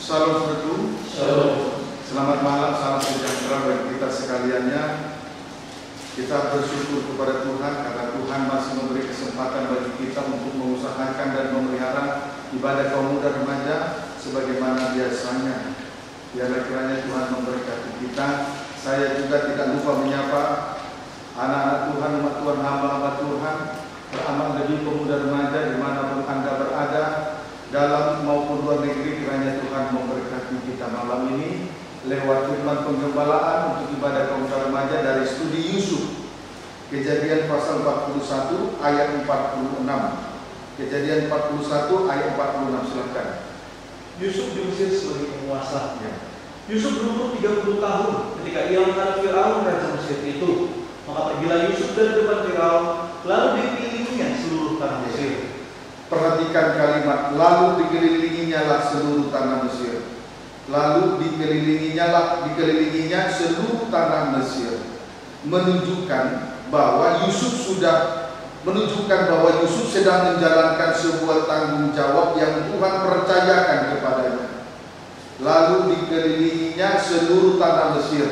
Salam Saudaraku. Shalom. Selamat malam, salam sejahtera bagi kita sekaliannya. Kita bersyukur kepada Tuhan karena Tuhan masih memberi kesempatan bagi kita untuk mengusahakan dan memelihara ibadah kaum muda remaja sebagaimana biasanya. Biarlah kiranya Tuhan memberkati kita. Saya juga tidak lupa menyapa anak-anak Tuhan, umat Tuhan, hamba-hamba Tuhan, beramal lebih pemuda remaja dimanapun Anda berada, dalam maupun luar negeri. Kiranya Tuhan memberkati kita malam ini lewat firman penggembalaan untuk ibadah kaum remaja dari studi Yusuf. Kejadian pasal 41 ayat 46. Kejadian 41 ayat 46, silakan. Yusuf diusir sebagai penguasa. Ya. Yusuf berumur 30 tahun ketika ia menghadap Firaun raja Mesir itu. Maka pergilah Yusuf dari depan Firaun, lalu dikelilinginya seluruh tanah Mesir. Perhatikan kalimat lalu dikelilinginya lah seluruh tanah Mesir. Lalu dikelilinginya seluruh tanah Mesir. Menunjukkan bahwa Yusuf sedang menjalankan sebuah tanggung jawab yang Tuhan percayakan kepadanya. Lalu dikelilinginya seluruh tanah Mesir.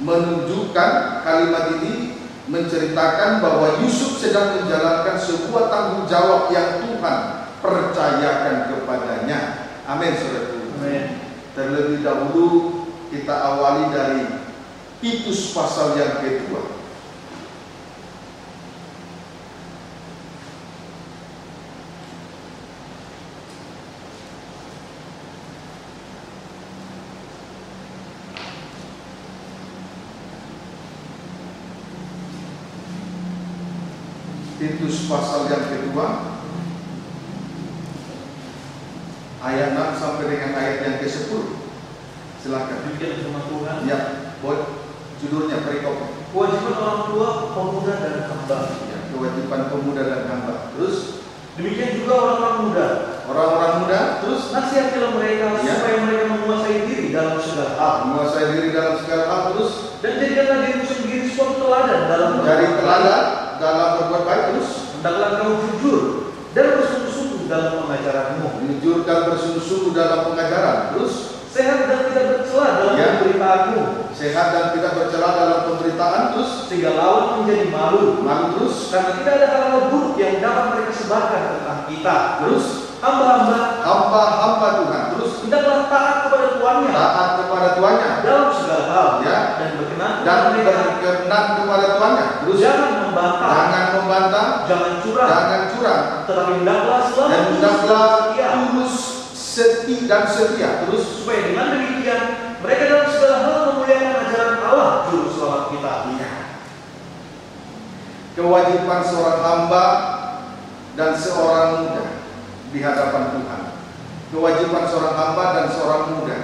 Menunjukkan kalimat ini menceritakan bahwa Yusuf sedang menjalankan sebuah tanggung jawab yang Tuhan percayakan kepadanya. Amin, saudaraku. Amin. Terlebih dahulu kita awali dari Titus pasal yang kedua. Titus pasal yang kedua ayat 6 sampai dengan ayat yang ke-10. Silakan. Demikian firman Tuhan. Ya, buat judulnya perikop. Kewajiban orang tua, pemuda dan hamba. Ya, kewajiban pemuda dan hamba. Terus Demikian juga orang-orang muda. orang-orang muda. Terus Nasihatilah mereka Ya. supaya mereka menguasai diri dalam segala hal. menguasai diri dalam segala hal. Terus Dan jadikanlah dirimu sendiri suatu teladan dalam menjadi teladan dalam berbuat baik. Terus hendaklah kamu jujur dan bersungguh-sungguh dalam pengajaranmu. jujur dan bersungguh-sungguh dalam pengajaran. Terus Sehat dan tidak bercela dalam Ya. pemberitaanmu, sehat dan tidak bercela dalam pemberitaan. Terus sehingga lawan menjadi malu. malu. Terus Karena tidak ada hal-hal buruk yang dapat mereka sebarkan tentang kita. terus Hamba-hamba hamba-hamba Tuhan. Terus hendaklah taat kepada tuannya taat kepada tuannya dalam segala hal, Ya. dan berkenan dan kepada mereka. berkenan kepada tuannya. Terus Jangan membantah, jangan membantah, jangan curang, jangan curang, tetapi hendaklah dan selalu tulus hendaklah dan setia, tulus dan setia. Terus supaya dengan demikian mereka dalam segala hal memuliakan ajaran Allah juru selamat kita. kewajiban seorang hamba dan seorang muda di hadapan Tuhan. Kewajiban seorang hamba dan seorang muda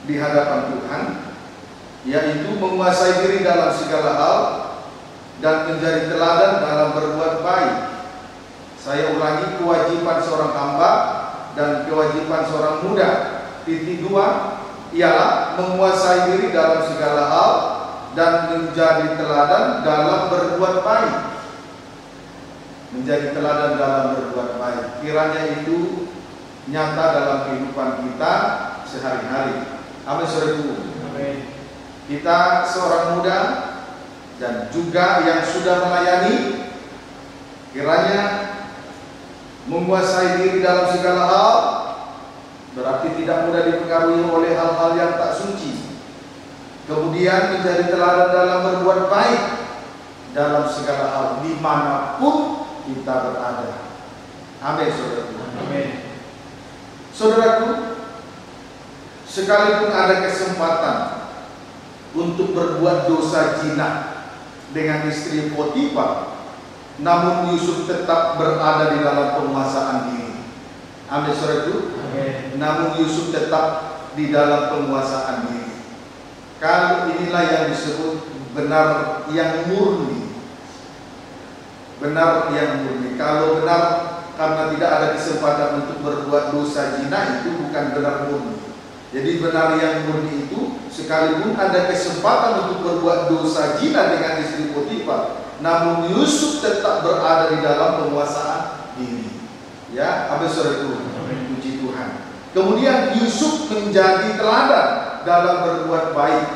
di hadapan Tuhan yaitu menguasai diri dalam segala hal dan menjadi teladan dalam berbuat baik. Saya ulangi, kewajiban seorang hamba dan kewajiban seorang muda. Titik 2 ialah menguasai diri dalam segala hal dan menjadi teladan dalam berbuat baik. Menjadi teladan dalam berbuat baik. Kiranya itu nyata dalam kehidupan kita sehari-hari. Amin, saudaraku. Amin. Kita seorang muda dan juga yang sudah melayani, kiranya menguasai diri dalam segala hal, berarti tidak mudah dipengaruhi oleh hal-hal yang tak suci. Kemudian menjadi teladan dalam berbuat baik dalam segala hal dimanapun kita berada. Amin, saudaraku. Amin. Saudaraku, sekalipun ada kesempatan untuk berbuat dosa zina dengan istri Potifar, namun Yusuf tetap berada di dalam penguasaan diri. Amin, saudaraku. Amin. Namun Yusuf tetap di dalam penguasaan diri. Kalau inilah yang disebut benar yang murni. Benar yang murni. Kalau benar karena tidak ada kesempatan untuk berbuat dosa zina, itu bukan benar murni. Jadi benar yang murni itu sekalipun ada kesempatan untuk berbuat dosa zina dengan istri Potifar, namun Yusuf tetap berada di dalam penguasaan diri. Ya, amin, saudaraku. Puji Tuhan. Kemudian Yusuf menjadi teladan dalam berbuat baik.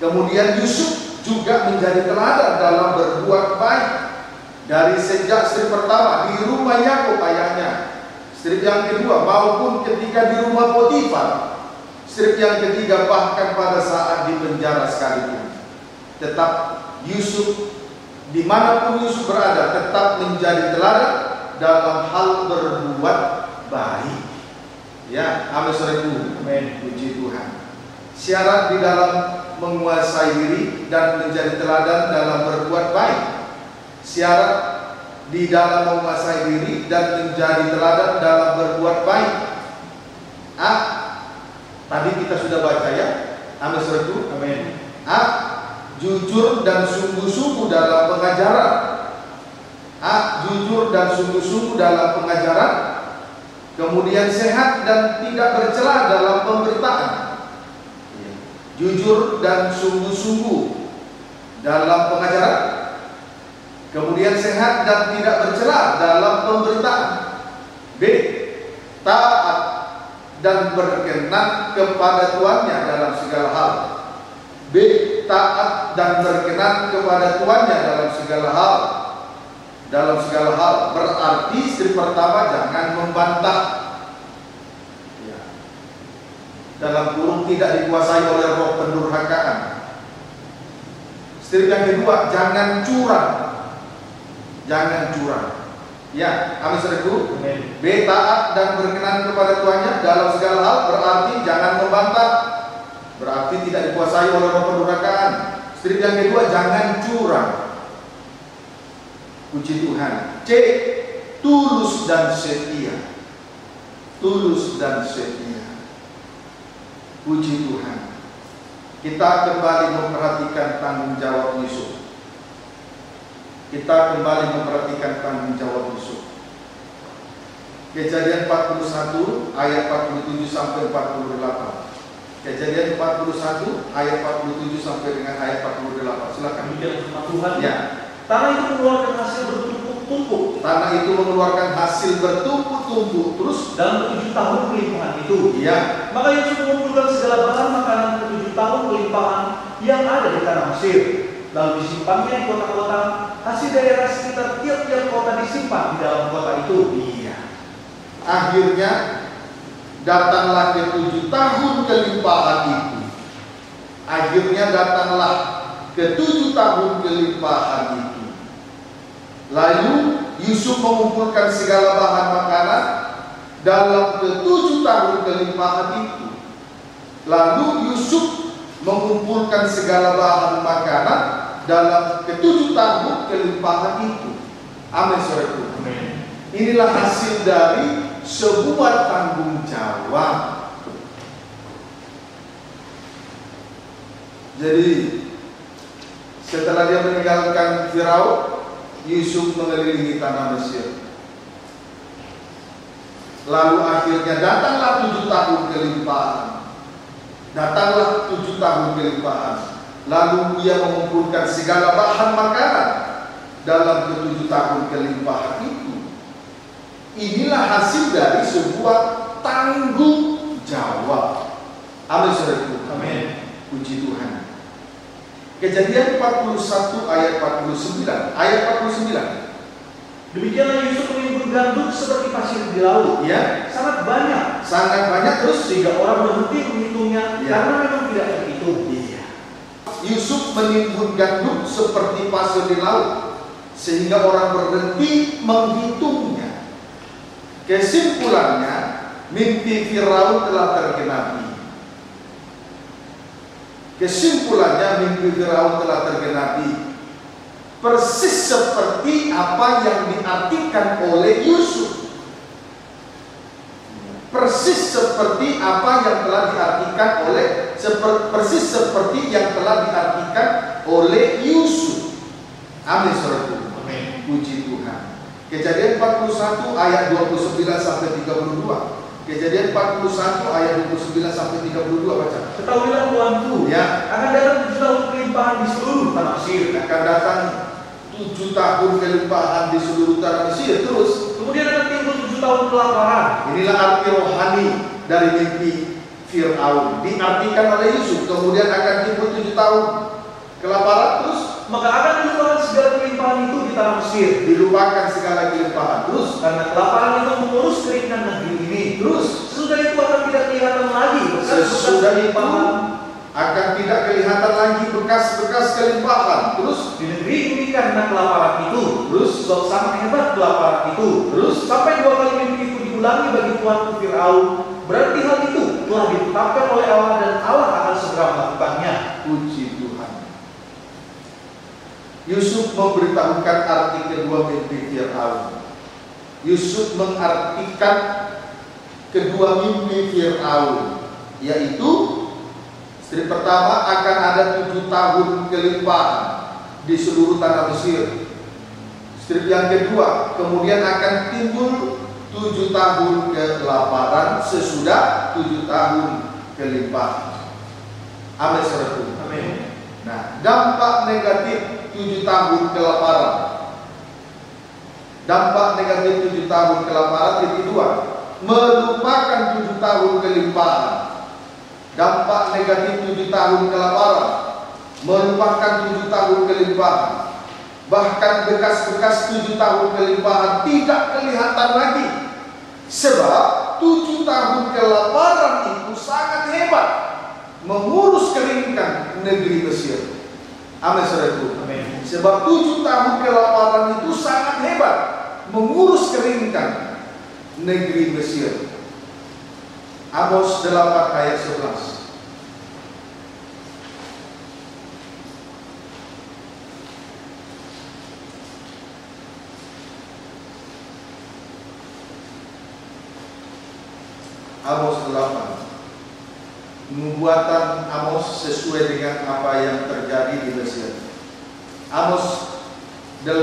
Kemudian Yusuf juga menjadi teladan dalam berbuat baik. Dari sejak strip pertama di rumah Yakub ayahnya, strip yang kedua maupun ketika di rumah Potifar, strip yang ketiga bahkan pada saat di penjara sekalipun, tetap Yusuf dimanapun Yusuf berada tetap menjadi teladan dalam hal berbuat baik. Ya, amin saudaraku. Amin. Puji Tuhan. Syarat di dalam menguasai diri dan menjadi teladan dalam berbuat baik. Syarat di dalam menguasai diri dan menjadi teladan dalam berbuat baik. Tadi kita sudah baca ya. Amin saudaraku. Amin. Jujur dan sungguh-sungguh dalam pengajaran. Jujur dan sungguh-sungguh dalam pengajaran. Kemudian sehat dan tidak bercela dalam pemberitaan. Jujur dan sungguh-sungguh dalam pengajaran. Kemudian sehat dan tidak bercela dalam pemberitaan. B. Taat dan berkenan kepada tuannya dalam segala hal. B. Taat dan berkenan kepada tuannya dalam segala hal. Dalam segala hal berarti strip pertama jangan membantah. Dalam kurung tidak dikuasai oleh roh pendurhakaan. Strip yang kedua jangan curang. Jangan curang. Ya, amin saudaraku. B. Taat dan berkenan kepada tuannya dalam segala hal berarti jangan membantah. Berarti tidak dikuasai oleh roh pendurhakaan. Strip yang kedua jangan curang. Puji Tuhan. C. Tulus dan setia. Tulus dan setia. Puji Tuhan. Kita kembali memperhatikan tanggung jawab Yusuf. Kita kembali memperhatikan tanggung jawab Yusuf. Kejadian 41 ayat 47 sampai 48. Kejadian 41 ayat 47 sampai dengan ayat 48. Silakan. Demikian firman Tuhan. Ya. Tanah itu mengeluarkan hasil bertumpuk-tumpuk. Tanah itu mengeluarkan hasil bertumpuk-tumpuk. Terus dalam 7 tahun kelimpahan itu. Ya. Maka Yusuf mengumpulkan segala bahan makanan ke 7 tahun kelimpahan yang ada di tanah Mesir. Lalu disimpannya di kota-kota. Hasil daerah sekitar tiap-tiap kota disimpan di dalam kota itu. Iya. Akhirnya datanglah ke 7 tahun kelimpahan itu. Akhirnya datanglah ke 7 tahun kelimpahan itu. Lalu Yusuf mengumpulkan segala bahan makanan dalam ke 7 tahun kelimpahan itu. Lalu Yusuf mengumpulkan segala bahan makanan dalam ke 7 tahun kelimpahan itu. Amin saudaraku. Inilah hasil dari sebuah tanggung jawab. Jadi setelah dia meninggalkan Firaun, Yusuf mengelilingi tanah Mesir. Lalu akhirnya datanglah 7 tahun kelimpahan. Datanglah 7 tahun kelimpahan. Lalu ia mengumpulkan segala bahan makanan dalam ke-7 tahun kelimpahan itu. Inilah hasil dari sebuah tanggung jawab. Amin saudaraku. Amin. Puji Tuhan. Kejadian 41 ayat 49. Ayat 49. Demikianlah Yusuf menimbun gandum seperti pasir di laut. Ya. Sangat banyak. Sangat banyak terus sehingga orang berhenti menghitungnya. Ya. Karena memang tidak terhitung. Iya. Yusuf menimbun gandum seperti pasir di laut sehingga orang berhenti menghitungnya. Kesimpulannya, mimpi Firaun telah tergenapi. Kesimpulannya, mimpi Firaun telah tergenapi. Persis seperti apa yang diartikan oleh Yusuf. Persis seperti apa yang telah diartikan oleh persis seperti yang telah diartikan oleh Yusuf. Amin saudaraku. Amin. Puji Tuhan. Kejadian 41 ayat 29 sampai 32. Kejadian 41 ayat 29 sampai 32 baca. Ketahuilah tuanku, ya, akan datang 7 tahun kelimpahan di seluruh tanah Mesir. Akan datang 7 tahun kelimpahan di seluruh tanah Mesir. Terus kemudian akan timbul 7 tahun kelaparan. Inilah arti rohani dari mimpi Fir'aun. Diartikan oleh Yusuf, kemudian akan timbul 7 tahun kelaparan, terus Maka akan dilupakan segala kelimpahan itu di tanah Mesir. dilupakan segala kelimpahan, terus Karena kelaparan itu mengurus keringan negeri ini. Terus sesudah itu akan tidak kelihatan lagi bekas-bekas sesudah itu kelimpahan akan tidak kelihatan lagi bekas-bekas kelimpahan. Terus di negeri ini karena kelaparan itu. Terus sebab sangat hebat kelaparan itu. Terus sampai 2 kali mimpi itu diulangi bagi tuanku Fir'aun. Berarti hal itu telah ditetapkan oleh Allah dan Allah akan segera melakukannya. puji Tuhan. Yusuf memberitahukan arti kedua mimpi Fir'aun. Yusuf mengartikan kedua mimpi Fir'aun, yaitu strip pertama akan ada 7 tahun kelimpahan di seluruh tanah Mesir. Strip yang kedua, kemudian akan timbul 7 tahun kelaparan sesudah 7 tahun kelimpahan. Amin, saudaraku. Amin. Nah, dampak negatif 7 tahun kelaparan. Dampak negatif 7 tahun kelaparan titik 2, melupakan 7 tahun kelimpahan. Dampak negatif 7 tahun kelaparan, melupakan 7 tahun kelimpahan. Bahkan bekas-bekas 7 tahun kelimpahan tidak kelihatan lagi. Sebab 7 tahun kelaparan itu sangat hebat mengurus keringkan negeri Mesir. Amin, saudaraku. Amin. Sebab 7 tahun kelaparan itu sangat hebat mengurus keringkan negeri Mesir. Amos 8 ayat 11. Amos 8. Nubuatan Amos sesuai dengan apa yang terjadi di Mesir. Amos 8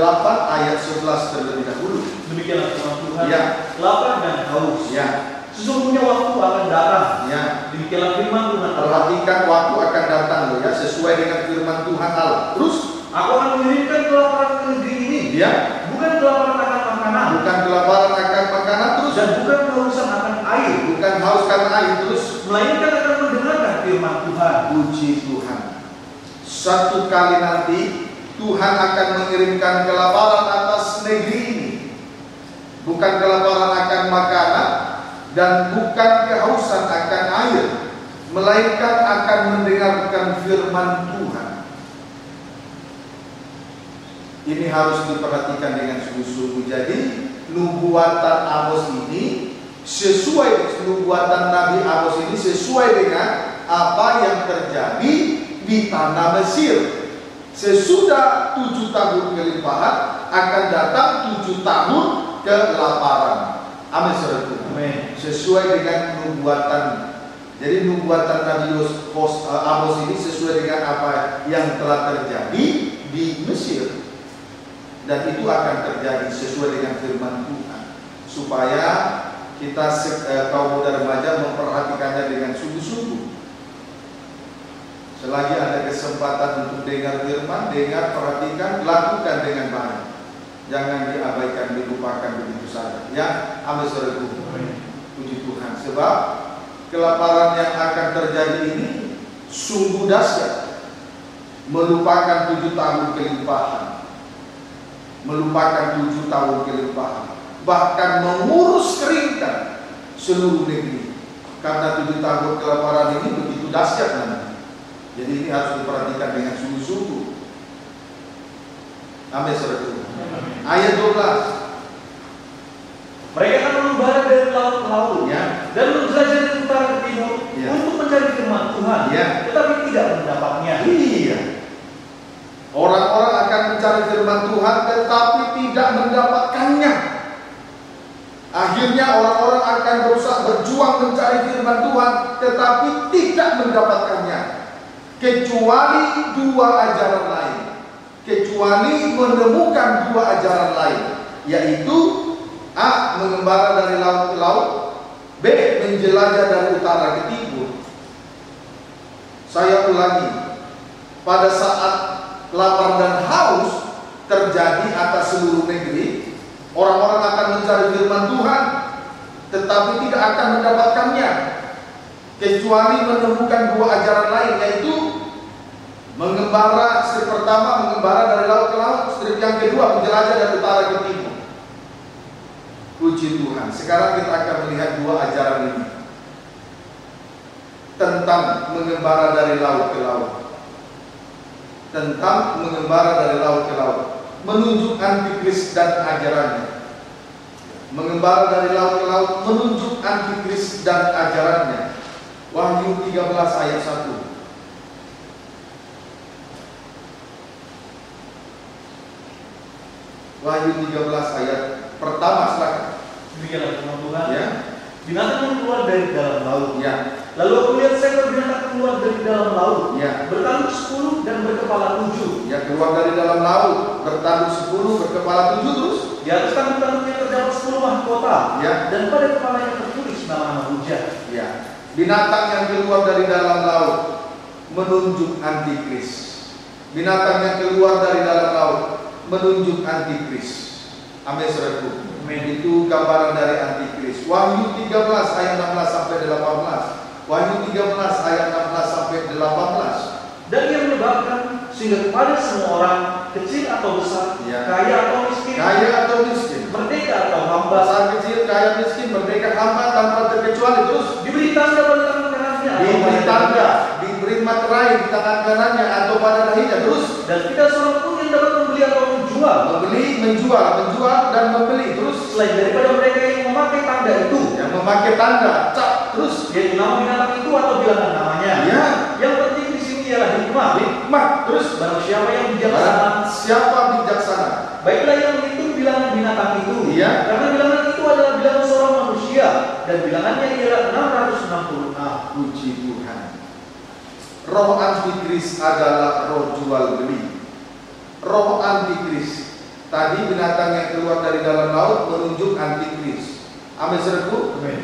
ayat 11 terlebih dahulu. Demikianlah firman Tuhan. Ya. Lapar dan haus. Ya, Sesungguhnya waktu akan datang. ya. Demikianlah firman Tuhan Allah. Perhatikan waktu akan datang loh ya, sesuai dengan firman Tuhan Allah. Terus, Aku akan mengirimkan kelaparan ke negeri ini. ya, Bukan kelaparan akan makanan. bukan kelaparan akan makanan, terus Dan bukan kehausan akan air. bukan haus karena air, terus Melainkan akan mendengarkan firman Tuhan. puji Tuhan. Satu kali nanti Tuhan akan mengirimkan kelaparan atas negeri ini. Bukan kelaparan akan makanan dan bukan kehausan akan air, melainkan akan mendengarkan firman Tuhan. Ini harus diperhatikan dengan sungguh-sungguh. Jadi nubuatan Amos ini sesuai, nubuatan Nabi Amos ini sesuai dengan apa yang terjadi di tanah Mesir. Sesudah 7 tahun kelimpahan akan datang 7 tahun kelaparan. Amin, saudaraku. Amin. Sesuai dengan nubuatan. Jadi nubuatan Nabi Amos ini sesuai dengan apa yang telah terjadi di Mesir. Dan itu akan terjadi sesuai dengan firman Tuhan. Supaya kita kaum muda remaja memperhatikannya dengan sungguh-sungguh. Selagi ada kesempatan untuk dengar firman, dengar, perhatikan, lakukan dengan baik. Jangan diabaikan, dilupakan begitu saja. Ya, amin, saudaraku. Puji Tuhan. Sebab kelaparan yang akan terjadi ini sungguh dahsyat. Melupakan 7 tahun kelimpahan. Melupakan 7 tahun kelimpahan. Bahkan mengurus keringkan seluruh negeri. Karena 7 tahun kelaparan ini begitu dahsyat nanti. Jadi ini harus diperhatikan dengan sungguh-sungguh. Amin, saudara. Ayat 12. Mereka akan membara dari laut ke laut, Ya. dan menjelajah dari utara ke timur, Ya. untuk mencari firman Tuhan, Ya. tetapi tidak mendapatnya. Iya. Orang-orang akan mencari firman Tuhan tetapi tidak mendapatkannya. Akhirnya orang-orang akan berusaha berjuang mencari firman Tuhan tetapi tidak mendapatkannya. Kecuali 2 ajaran lain. Kecuali menemukan 2 ajaran lain, yaitu A. Mengembara dari laut ke laut, B. Menjelajah dari utara ke timur. Saya ulangi, pada saat lapar dan haus terjadi atas seluruh negeri, orang-orang akan mencari firman Tuhan tetapi tidak akan mendapatkannya kecuali menemukan dua ajaran lain, yaitu mengembara. Strip pertama mengembara dari laut ke laut, strip yang kedua menjelajah dari utara ke timur. Puji Tuhan. Sekarang kita akan melihat dua ajaran ini tentang mengembara dari laut ke laut. Tentang mengembara dari laut ke laut, menunjuk antikris dan ajarannya. Mengembara dari laut ke laut, menunjuk antikris dan ajarannya. Wahyu 13 ayat 1. Wahyu 13 ayat pertama, silakan. Demikianlah firman Tuhan. Ya. Binatang keluar dari dalam laut. Ya. Lalu aku lihat seekor binatang keluar dari dalam laut, Ya. bertanduk 10 dan berkepala 7. Ya, keluar dari dalam laut, bertanduk 10, berkepala 7 terus. Di atas tanduk-tanduknya terdapat 10 mahkota. Ya. Dan pada kepalanya tertulis nama-nama hujat. Ya. Binatang yang keluar dari dalam laut menunjuk antikris. Binatang yang keluar dari dalam laut menunjuk antikris. Amin, saudaraku. Itu gambaran dari antikris. Wahyu 13 ayat 16 sampai 18. Wahyu 13 ayat 16 sampai 18. Dan ia menyebabkan sehingga kepada semua orang, kecil atau besar, Ya. kaya atau miskin, merdeka atau hamba, besar kecil, kaya miskin, merdeka hamba, tanpa terkecuali. Terus diberi tanda pada tangan kanannya, diberi tanda, diberi materai di tangan kanannya atau pada dahinya. Terus dan tidak seorang pun yang dapat membeli atau menjual, menjual dan membeli. Terus selain daripada mereka yang memakai tanda itu, yang memakai tanda, cap. Terus yaitu nama binatang itu atau bilangan namanya. Ya. Yang penting di sini ialah hikmah. Terus Barang siapa yang bijaksana, siapa bijaksana, baiklah yang menghitung bilangan binatang itu. Iya. Karena bilangan itu adalah bilangan seorang manusia, dan bilangannya ialah 666. puji Tuhan. Roh antikris adalah roh jual beli. Roh antikris. Tadi binatang yang keluar dari dalam laut menunjuk antikris. Amin, saudaraku. Amin.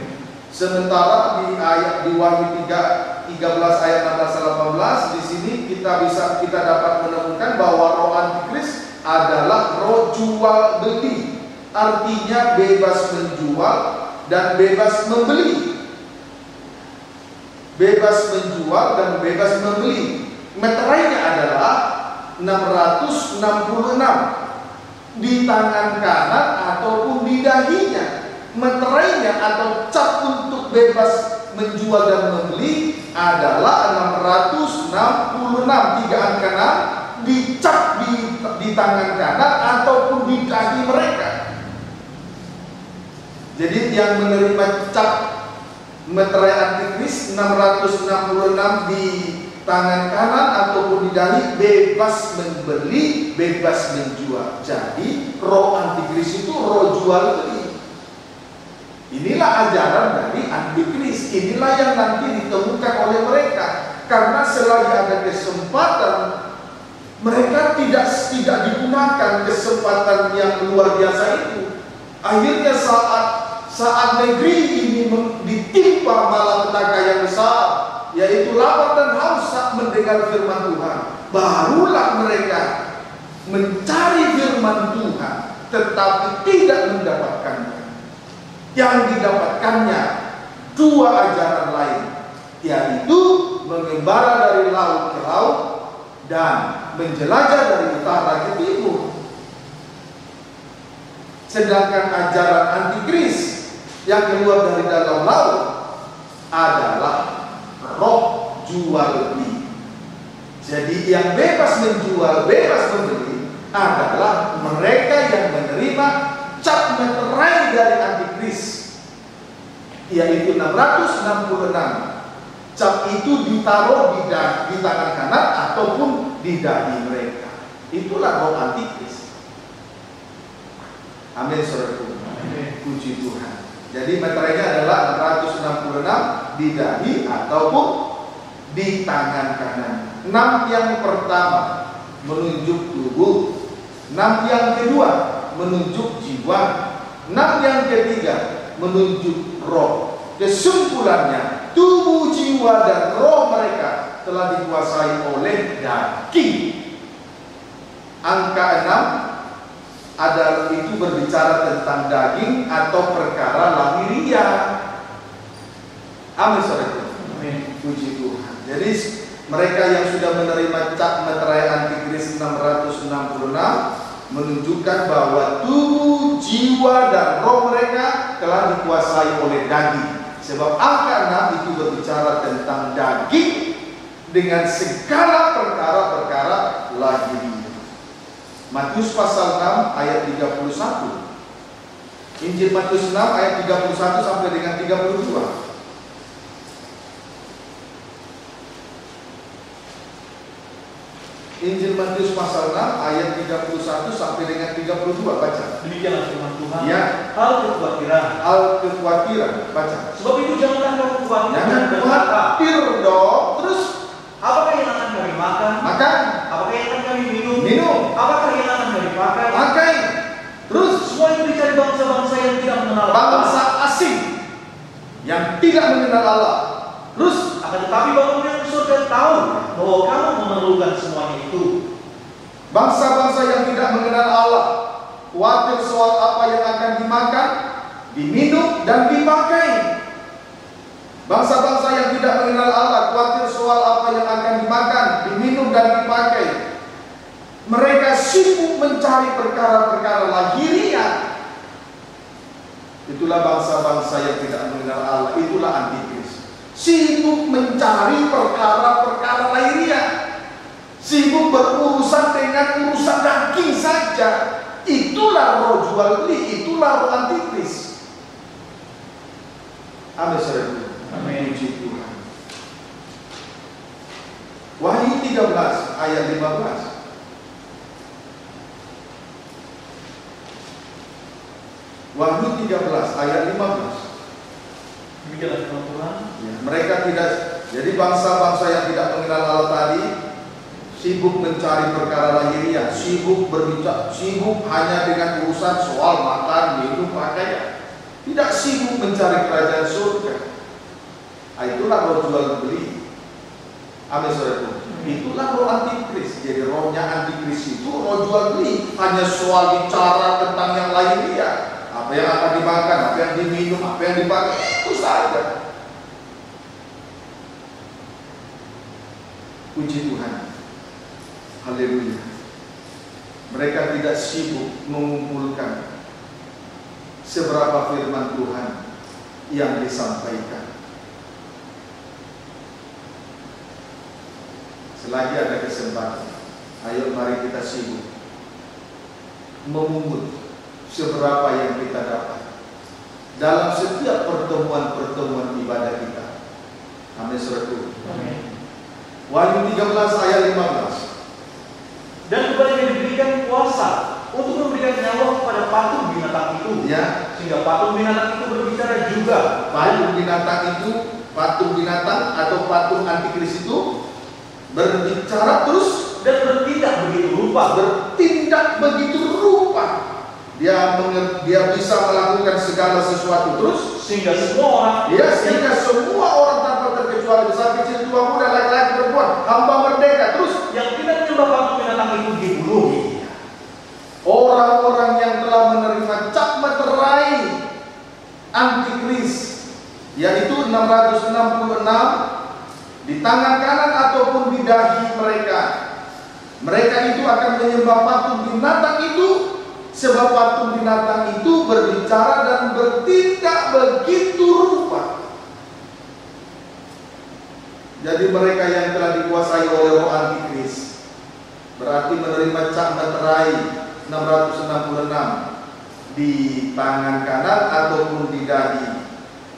Sementara di Wahyu 13 ayat 16-18 di sini kita dapat menemukan bahwa roh antikris adalah roh jual beli. Artinya bebas menjual dan bebas membeli. Bebas menjual dan bebas membeli. Meterainya adalah 666 di tangan kanan ataupun di dahinya. Meterainya atau cap untuk bebas menjual dan membeli adalah 666, 3 angka 6 dicap di tangan kanan ataupun di dahi mereka. Jadi yang menerima cap meterai antikris 666 di tangan kanan ataupun di dahi bebas membeli, bebas menjual. Jadi roh antikris itu roh jual beli. Inilah ajaran dari antikris. Inilah yang nanti ditemukan oleh mereka. Karena selagi ada kesempatan, mereka tidak digunakan kesempatan yang luar biasa itu. Akhirnya saat negeri ini ditimpa malapetaka yang besar, yaitu lapar dan haus saat mendengar firman Tuhan, barulah mereka mencari firman Tuhan, tetapi tidak mendapatkannya. Yang didapatkannya dua ajaran lain, yaitu mengembara dari laut ke laut dan menjelajah dari utara ke timur. Sedangkan ajaran antikris yang keluar dari dalam laut adalah roh jual beli. Jadi yang bebas menjual, bebas membeli adalah mereka yang menerima cap meterai dari antikris, yaitu 666. Cap itu ditaruh di tangan kanan ataupun di dahi mereka. Itulah roh antikris. Amin, saudaraku. Puji Tuhan. Jadi meterainya adalah 666 di dahi ataupun di tangan kanan. 6 yang pertama menunjuk tubuh, 6 yang kedua menunjuk jiwa, 6 yang ketiga menunjuk roh. Kesimpulannya, tubuh, jiwa, dan roh mereka telah dikuasai oleh daging. Angka 6 adalah itu berbicara tentang daging atau perkara lahiriah. Amin, saudara. Amin. Puji Tuhan. Jadi mereka yang sudah menerima cap meterai antikris 666 menunjukkan bahwa tubuh, jiwa, dan roh mereka telah dikuasai oleh daging. Sebab angka 6 itu berbicara tentang daging dengan segala perkara-perkara lahiriah. Matius pasal 6 ayat 31. Injil Matius 6 ayat 31 sampai dengan 32. Injil Matius pasal 6 ayat 31 sampai dengan 32, baca. Demikianlah firman Tuhan. Ya. Hal kekhawatiran. Hal kekhawatiran, baca. Sebab itu janganlah kamu khawatir. Jangan khawatir dong. Terus apakah yang akan kami makan? makan. Apakah yang akan kami minum? Minum. Apakah yang akan kami pakai? Pakai. Terus Semua itu dicari bangsa-bangsa yang tidak mengenal bangsa asing yang tidak mengenal Allah. Terus akan tetapi Bapa yang di surga tahu bahwa kamu memerlukan semuanya itu. bangsa-bangsa yang tidak mengenal Allah khawatir soal apa yang akan dimakan, diminum, dan dipakai. Bangsa-bangsa yang tidak mengenal Allah khawatir soal apa yang akan dimakan, diminum, dan dipakai. Mereka sibuk mencari perkara-perkara lahiriah. Itulah bangsa-bangsa yang tidak mengenal Allah. Itulah antikris. Sibuk mencari perkara-perkara lahiriah. Sibuk berurusan dengan urusan daging saja. Itulah roh jual beli. Itulah roh antikris. Amin, saudara. Amin. Puji Tuhan. Wahyu 13 ayat 15. Wahyu 13 ayat 15. Demikianlah firman Tuhan. Ya, mereka tidak, jadi bangsa-bangsa yang tidak mengenal Allah tadi sibuk mencari perkara lahiriah, sibuk berbicara, sibuk hanya dengan urusan soal makan, minum, pakaian. Tidak sibuk mencari kerajaan surga. Itulah roh jual beli. Amin, saudara. Itulah roh antikris. Jadi rohnya antikris itu roh jual beli. Hanya soal bicara tentang yang lahiriah. Apa yang akan dimakan, apa yang diminum, apa yang dipakai, itu saja. Puji Tuhan. Haleluya. Mereka tidak sibuk mengumpulkan seberapa firman Tuhan yang disampaikan. Selagi ada kesempatan, ayo mari kita sibuk memungut seberapa yang kita dapat dalam setiap pertemuan-pertemuan ibadah kita. Amin, saudaraku. Amin. Wahyu 13 ayat 15. Dan kepadanya diberikan kuasa untuk memberikan nyawa kepada patung binatang itu. Ya, Sehingga patung binatang itu berbicara juga. patung binatang itu, patung binatang atau patung antikris itu berbicara terus Dan bertindak begitu rupa. bertindak begitu rupa. Dia bisa melakukan segala sesuatu terus Sehingga semua orang sehingga semua orang tanpa terkecuali besar kecil tua muda laki-laki perempuan hamba merdeka terus yang tidak menyembah patung binatang itu dibunuh. orang-orang yang telah menerima cap meterai antikris yaitu 666 di tangan kanan ataupun di dahi mereka itu akan menyembah patung binatang itu. Sebab patung binatang itu berbicara dan bertindak begitu rupa. Jadi mereka yang telah dikuasai oleh roh antikris berarti menerima cap meterai 666 di tangan kanan ataupun di dahi.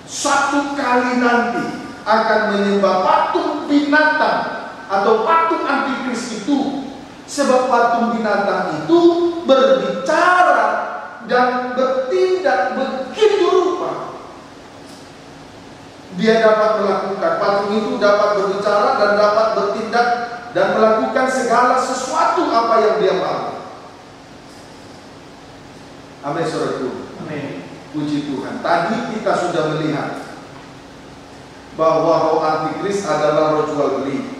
Satu kali nanti akan menyembah patung binatang atau patung antikris itu. Sebab patung binatang itu berbicara dan bertindak begitu rupa. Dia dapat melakukan, patung itu dapat berbicara dan dapat bertindak dan melakukan segala sesuatu apa yang dia mau. Amin, saudaraku. Amin. Puji Tuhan. Tadi kita sudah melihat bahwa roh antikris adalah roh jual beli.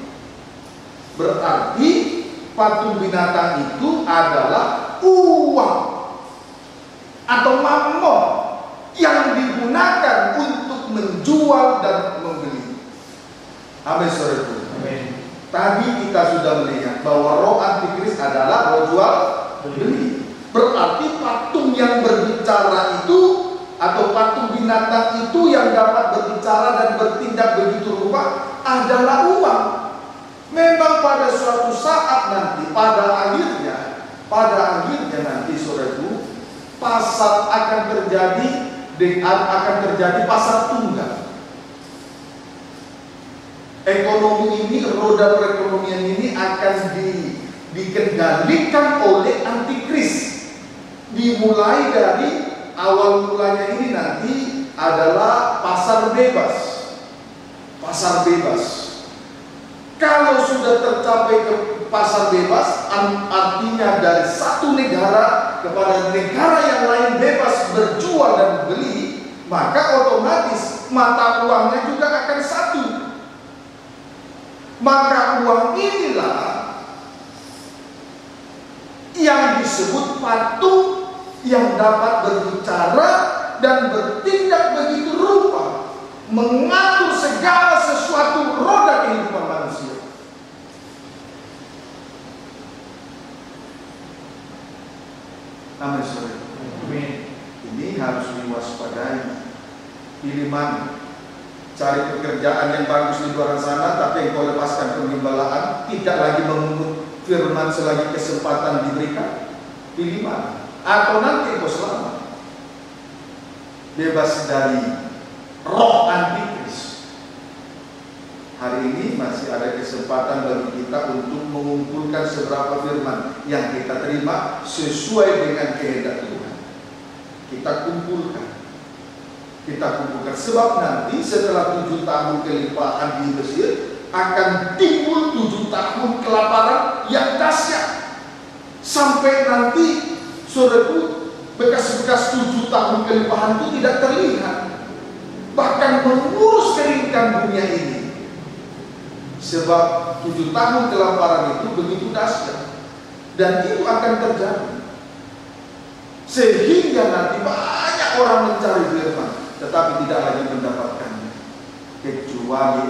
Berarti patung binatang itu adalah uang. atau mammon yang digunakan untuk menjual dan membeli. Amin, saudaraku. Tadi kita sudah melihat bahwa roh antikris adalah roh jual beli. Berarti patung yang berbicara itu atau patung binatang itu yang dapat berbicara dan bertindak begitu rupa adalah uang. Memang pada suatu saat nanti, pada akhirnya nanti, saudaraku, pasar akan terjadi pasar tunggal. Ekonomi ini, roda perekonomian ini akan dikendalikan oleh antikris. Dimulai dari awal mulanya ini nanti adalah pasar bebas. Pasar bebas. Kalau sudah tercapai ke pasar bebas, artinya dari satu negara kepada negara yang lain bebas berjual dan beli, maka otomatis mata uangnya juga akan satu. Maka uang inilah yang disebut patung yang dapat berbicara dan bertindak begitu rupa, mengatur segala sesuatu roda kehidupan manusia. Amin, saudara. Ini harus diwaspadai. Pilih mana? Cari pekerjaan yang bagus di luar sana, tapi yang kau lepaskan pengembalaan, tidak lagi mengungut firman selagi kesempatan diberikan. Pilih mana? Atau nanti kau selamat, bebas dari roh antikris. Hari ini masih ada kesempatan bagi kita untuk mengumpulkan seberapa firman yang kita terima sesuai dengan kehendak Tuhan. Kita kumpulkan. Sebab nanti setelah 7 tahun kelimpahan di Mesir akan timbul 7 tahun kelaparan yang dahsyat. Sampai nanti, saudaraku, bekas-bekas 7 tahun kelimpahan itu tidak terlihat, bahkan mengurus keringkan dunia ini. Sebab 7 tahun kelaparan itu begitu dahsyat, dan itu akan terjadi. Sehingga nanti banyak orang mencari firman, tetapi tidak lagi mendapatkannya, kecuali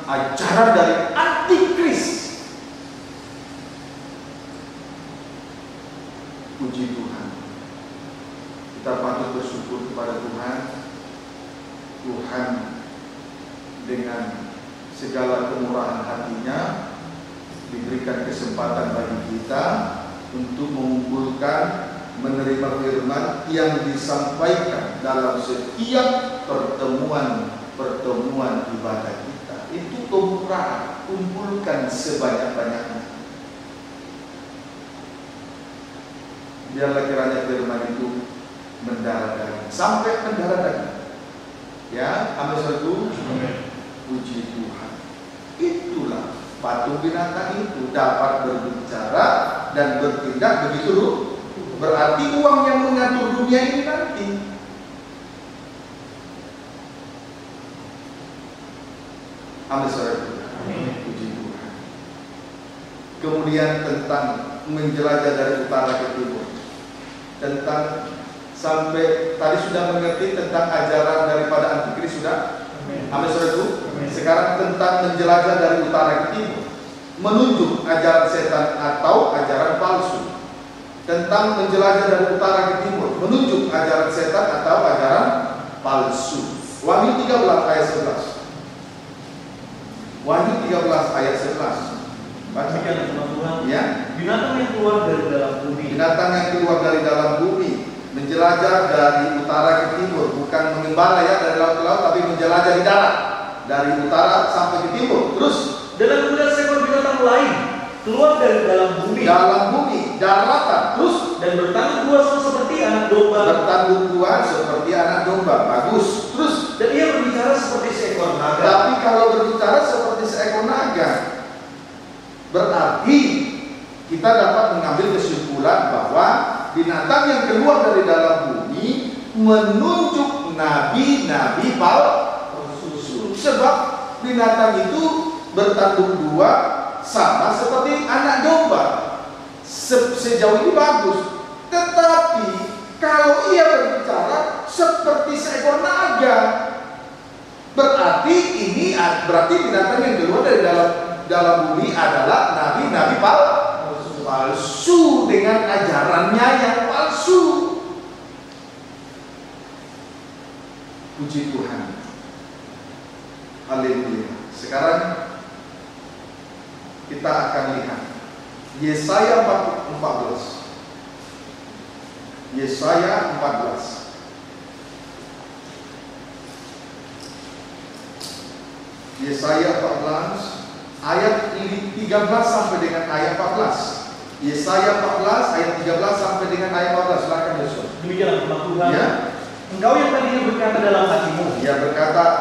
ajaran dari antikris. Puji Tuhan, kita patut bersyukur kepada Tuhan. Tuhan dengan segala kemurahan hatinya diberikan kesempatan bagi kita untuk mengumpulkan, menerima firman yang disampaikan dalam setiap pertemuan ibadah kita. Itu kemurahan, kumpulkan sebanyak-banyaknya. Biarlah kiranya firman itu mendarah daging, sampai mendarah daging. Ya, amin, saudaraku. Puji Tuhan. Itulah patung binatang itu dapat berbicara dan bertindak begitu. Berarti uang yang mengatur dunia ini nanti. Amin, saudaraku. Puji Tuhan. Kemudian tentang menjelajah dari utara ke timur. Tentang sampai tadi sudah mengerti tentang ajaran daripada antikris sudah. Amin, saudaraku. Sekarang tentang menjelajah dari utara ke timur, menunjuk ajaran setan atau ajaran palsu. Tentang menjelajah dari utara ke timur, menunjuk ajaran setan atau ajaran palsu. Wahyu 13 ayat 11. Wahyu 13 ayat 11. Baca Tuhan. Ya. Binatang yang keluar dari dalam bumi. Binatang yang keluar dari dalam bumi, menjelajah dari utara ke timur, bukan mengembara ya dari laut ke laut, tapi menjelajah di darat dari utara sampai ke timur. Terus dan kemudian seekor binatang lain keluar dari dalam bumi, daratan, terus dan bertanduk dua seperti anak domba. Bagus. Terus dan ia berbicara seperti seekor naga. Tapi kalau berbicara seperti seekor naga, berarti kita dapat mengambil kesimpulan bahwa binatang yang keluar dari dalam bumi menunjuk nabi-nabi palsu. Sebab binatang itu bertanduk dua, sama seperti anak domba. Sejauh ini bagus. Tetapi kalau ia berbicara seperti seekor naga, berarti binatang yang keluar dari dalam bumi adalah nabi-nabi palsu dengan ajarannya yang palsu. Puji Tuhan. Haleluya. Sekarang kita akan lihat Yesaya 14. Yesaya 14. Yesaya 14 ayat 13 sampai dengan ayat 14. Yesaya 14 ayat 13 sampai dengan ayat 14. Silakan Yesus. Demikianlah firman Tuhan. Ya. Engkau yang tadinya berkata dalam hatimu. Ya,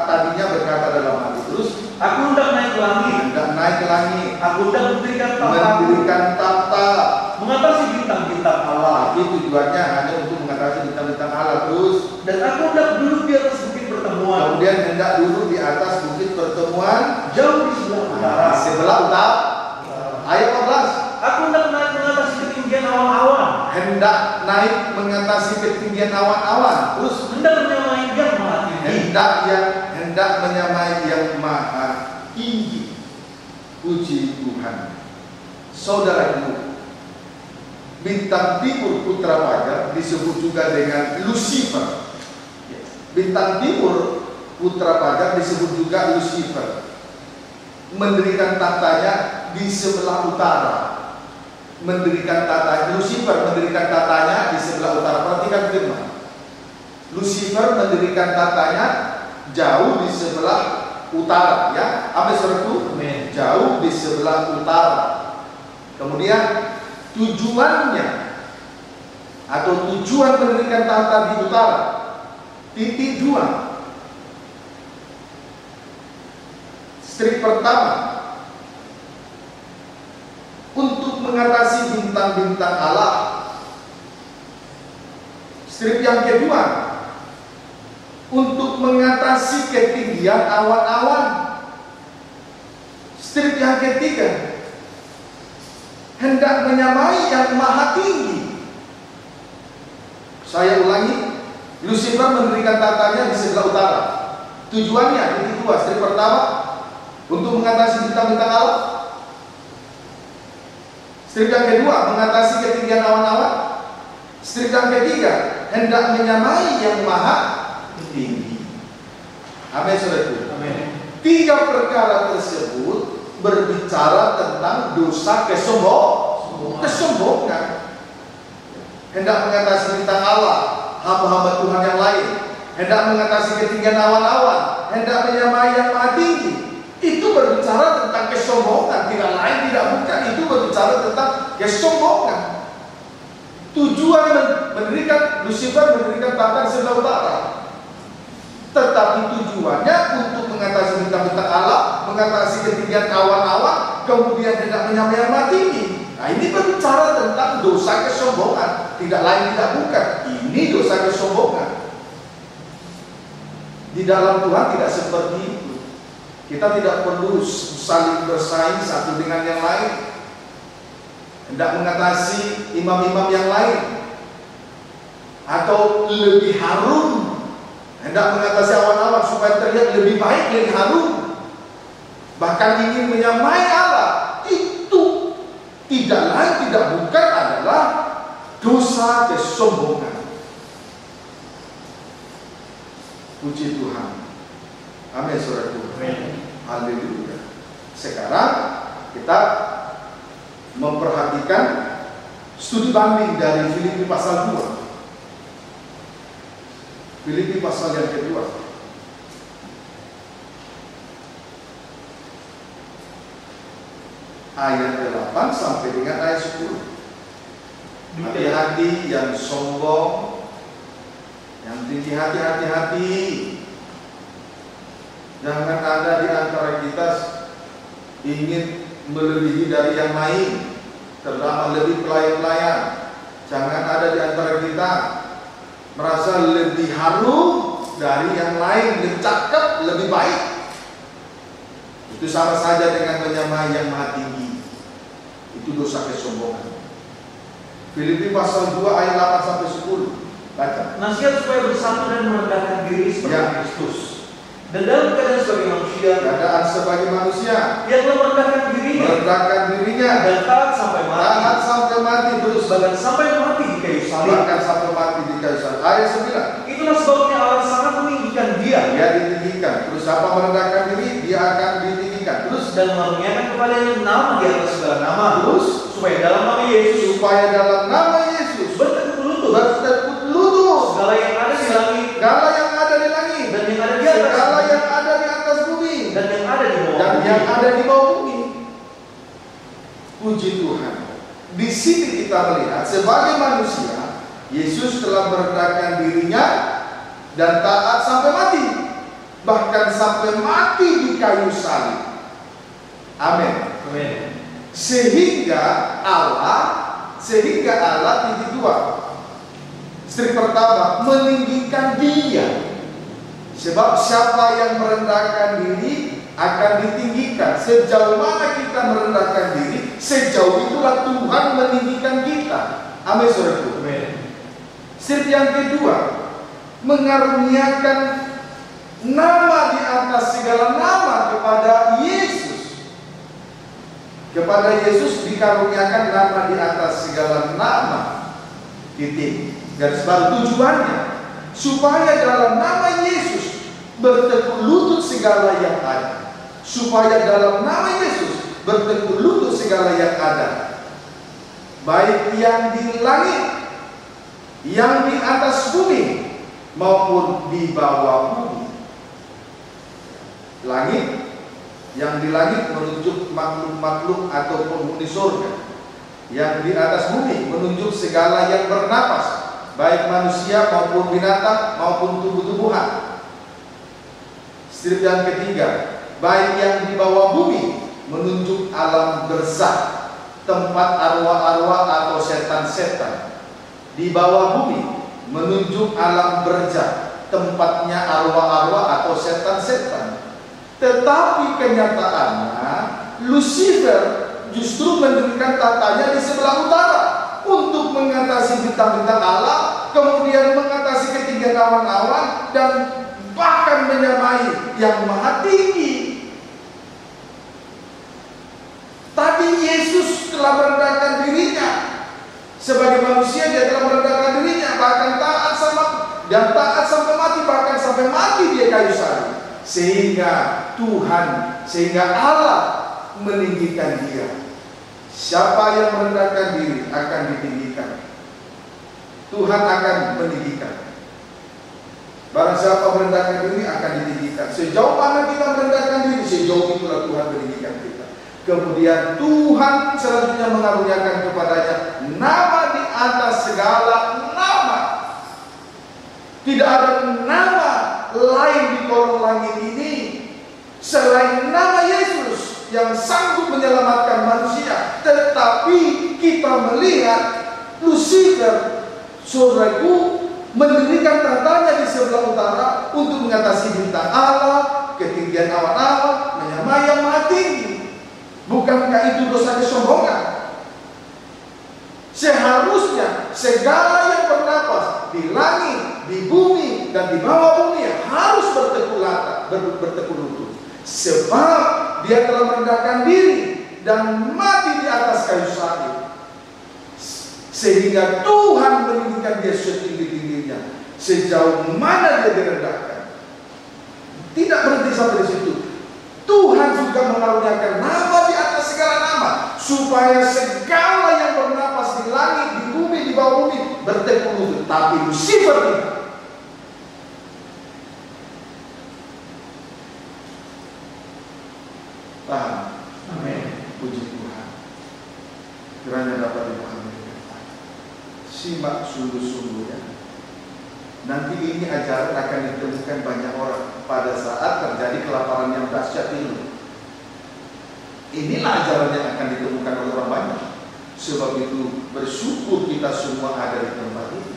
tadinya berkata dalam hati. Terus, aku hendak naik ke langit. Hendak naik ke langit. Aku hendak mendirikan tahta. Mengatasi bintang-bintang Allah. Tapi tujuannya hanya untuk mengatasi bintang-bintang Allah. Terus, dan aku hendak duduk di atas bukit pertemuan. Kemudian hendak duduk di atas bukit pertemuan, jauh di sebelah utara. Di sebelah utara. Ayat 14. Aku hendak naik mengatasi ketinggian awan-awan. Hendak naik mengatasi ketinggian awan-awan. Terus hendak menyamai yang maha tinggi. Hendak menyamai yang maha tinggi. Puji Tuhan. Saudaraku, bintang timur putra fajar disebut juga dengan Lucifer. Bintang timur putra fajar disebut juga Lucifer. Mendirikan tahtanya di sebelah utara. Lucifer mendirikan tatanya di sebelah utara. Perhatikan firman. Lucifer mendirikan tatanya jauh di sebelah utara, ya. Apa saudaraku? Jauh di sebelah utara. Kemudian tujuannya atau tujuan mendirikan tata di utara, titik 2. Strip pertama, untuk mengatasi bintang-bintang Allah. Strip yang kedua, untuk mengatasi ketinggian awan-awan. Strip yang ketiga, hendak menyamai yang maha tinggi. Saya ulangi, Lucifer mendirikan tatanya di sebelah utara. Tujuannya titik 2. Strip pertama, untuk mengatasi bintang-bintang Allah. Strip yang kedua, mengatasi ketinggian awan-awan. Strip yang ketiga, hendak menyamai yang maha tinggi. Amin, saudaraku. Amin. 3 perkara tersebut berbicara tentang dosa kesombongan. Hendak mengatasi bintang Allah, hamba-hamba Tuhan yang lain. Hendak mengatasi ketinggian awan-awan. Hendak menyamai yang maha tinggi. Itu berbicara tentang kesombongan, tidak lain tidak bukan. Itu berbicara tentang kesombongan. Tujuan mendirikan Lucifer mendirikan tahta di sebelah utara, tetapi tujuannya untuk mengatasi bintang-bintang Allah, mengatasi ketinggian awan-awan, kemudian hendak menyamai yang maha tinggi. Nah, ini berbicara tentang dosa kesombongan, tidak lain tidak bukan. Ini dosa kesombongan. Di dalam Tuhan tidak seperti itu. Kita tidak perlu saling bersaing satu dengan yang lain. Hendak mengatasi imam-imam yang lain, atau lebih harum. Hendak mengatasi awan-awan supaya terlihat lebih baik, lebih harum. Bahkan ingin menyamai Allah. Itu tidak lain tidak bukan adalah dosa kesombongan. Puji Tuhan. Amin, saudaraku. Haleluya. Sekarang kita memperhatikan studi banding dari Filipi pasal 2. Filipi pasal yang kedua. Ayat 8 sampai dengan ayat 10. Hati-hati yang sombong, yang tinggi hati, hati-hati. Jangan ada di antara kita ingin melebihi dari yang lain, terutama lebih pelayan-pelayan. Jangan ada di antara kita merasa lebih harum dari yang lain, lebih cakep, lebih baik. Itu sama saja dengan menyamai yang maha tinggi. Itu dosa kesombongan. Filipi pasal 2 ayat 8 sampai 10. Baca. Nasihat supaya bersatu dan merendahkan diri seperti Ya. Kristus. Dan dalam keadaan sebagai manusia, Keadaan sebagai manusia, ia telah merendahkan dirinya dan taat sampai mati. taat sampai mati, terus Bahkan sampai mati di kayu salib. bahkan sampai mati di kayu salib. Ayat 9. Itulah sebabnya Allah sangat meninggikan dia. Dia ditinggikan. Terus apa merendahkan diri? Dia akan ditinggikan. Terus Dan mengaruniakan kepadanya nama di atas segala nama. Terus supaya dalam nama Yesus supaya dalam nama Yesus bertekuk lutut bertekuk lutut segala yang ada di langit segala yang ada di langit dan yang ada di atas segala yang ada di atas bumi dan yang ada di bawah dan bumi. yang ada di bawah bumi. Puji Tuhan. Di sini kita melihat sebagai manusia Yesus telah merendahkan dirinya dan taat sampai mati, bahkan sampai mati di kayu salib. Amin. Amin. Sehingga Allah titik 2. Strip pertama meninggikan dia. Sebab siapa yang merendahkan diri akan ditinggikan. Sejauh mana kita merendahkan diri, sejauh itulah Tuhan meninggikan kita. Amin, saudaraku. Amin. Strip yang kedua, mengaruniakan nama di atas segala nama kepada Yesus. Kepada Yesus dikaruniakan nama di atas segala nama. Titik. Garis baru tujuannya supaya dalam nama Yesus bertekuk lutut segala yang ada. Supaya dalam nama Yesus bertekuk lutut segala yang ada. Baik yang di langit, yang di atas bumi, maupun di bawah bumi. Langit, yang di langit menunjuk makhluk-makhluk atau penghuni surga. Yang di atas bumi menunjuk segala yang bernapas, baik manusia maupun binatang maupun tumbuh-tumbuhan. Strip yang ketiga, baik yang di bawah bumi menunjuk alam berzah, tempat arwah-arwah atau setan-setan. Di bawah bumi menunjuk alam berzah, tempatnya arwah-arwah atau setan-setan. Tetapi kenyataannya Lucifer justru mendirikan tatanya di sebelah utara untuk mengatasi bintang-bintang Allah, kemudian mengatasi ketinggian awan-awan, dan bahkan menyamai yang maha tinggi. Tadi Yesus telah merendahkan dirinya sebagai manusia, dia telah merendahkan dirinya, bahkan taat sampai mati, bahkan sampai mati dia kayu salib. Sehingga Allah meninggikan dia. Siapa yang merendahkan diri akan ditinggikan. Tuhan akan meninggikan. Barang siapa merendahkan diri akan ditinggikan. Sejauh mana kita merendahkan diri, sejauh itulah Tuhan meninggikan kita. Kemudian Tuhan selanjutnya mengaruniakan kepadanya nama di atas segala nama. Tidak ada nama lain di kolong langit ini selain nama Yesus yang sanggup menyelamatkan manusia. Tetapi kita melihat Lucifer, saudaraku, mendirikan tatanya di sebelah utara untuk mengatasi bintang Allah, ketinggian awan-awan, menyamai yang maha tinggi. Bukankah itu dosa kesombongan? Seharusnya segala yang bernapas di langit, di bumi, dan di bawah bumi harus bertekuk lutut. Sebab dia telah merendahkan diri dan mati di atas kayu salib. Sehingga Tuhan meninggikan dia setinggi-tingginya. Sejauh mana dia direndahkan. Tidak berhenti sampai di situ. Tuhan juga mengaruniakan nama di atas segala nama, supaya segala yang bernapas di langit, di bumi, di bawah bumi bertekuk lutut. Tapi Lucifer tidak. Paham? Amin. Puji Tuhan. Kiranya dapat dipahami. Simak sungguh-sungguh ya. Nanti ini ajaran akan ditemukan banyak orang pada saat terjadi kelaparan yang dahsyat ini. Inilah ajaran yang akan ditemukan oleh orang banyak. Sebab itu bersyukur kita semua ada di tempat ini.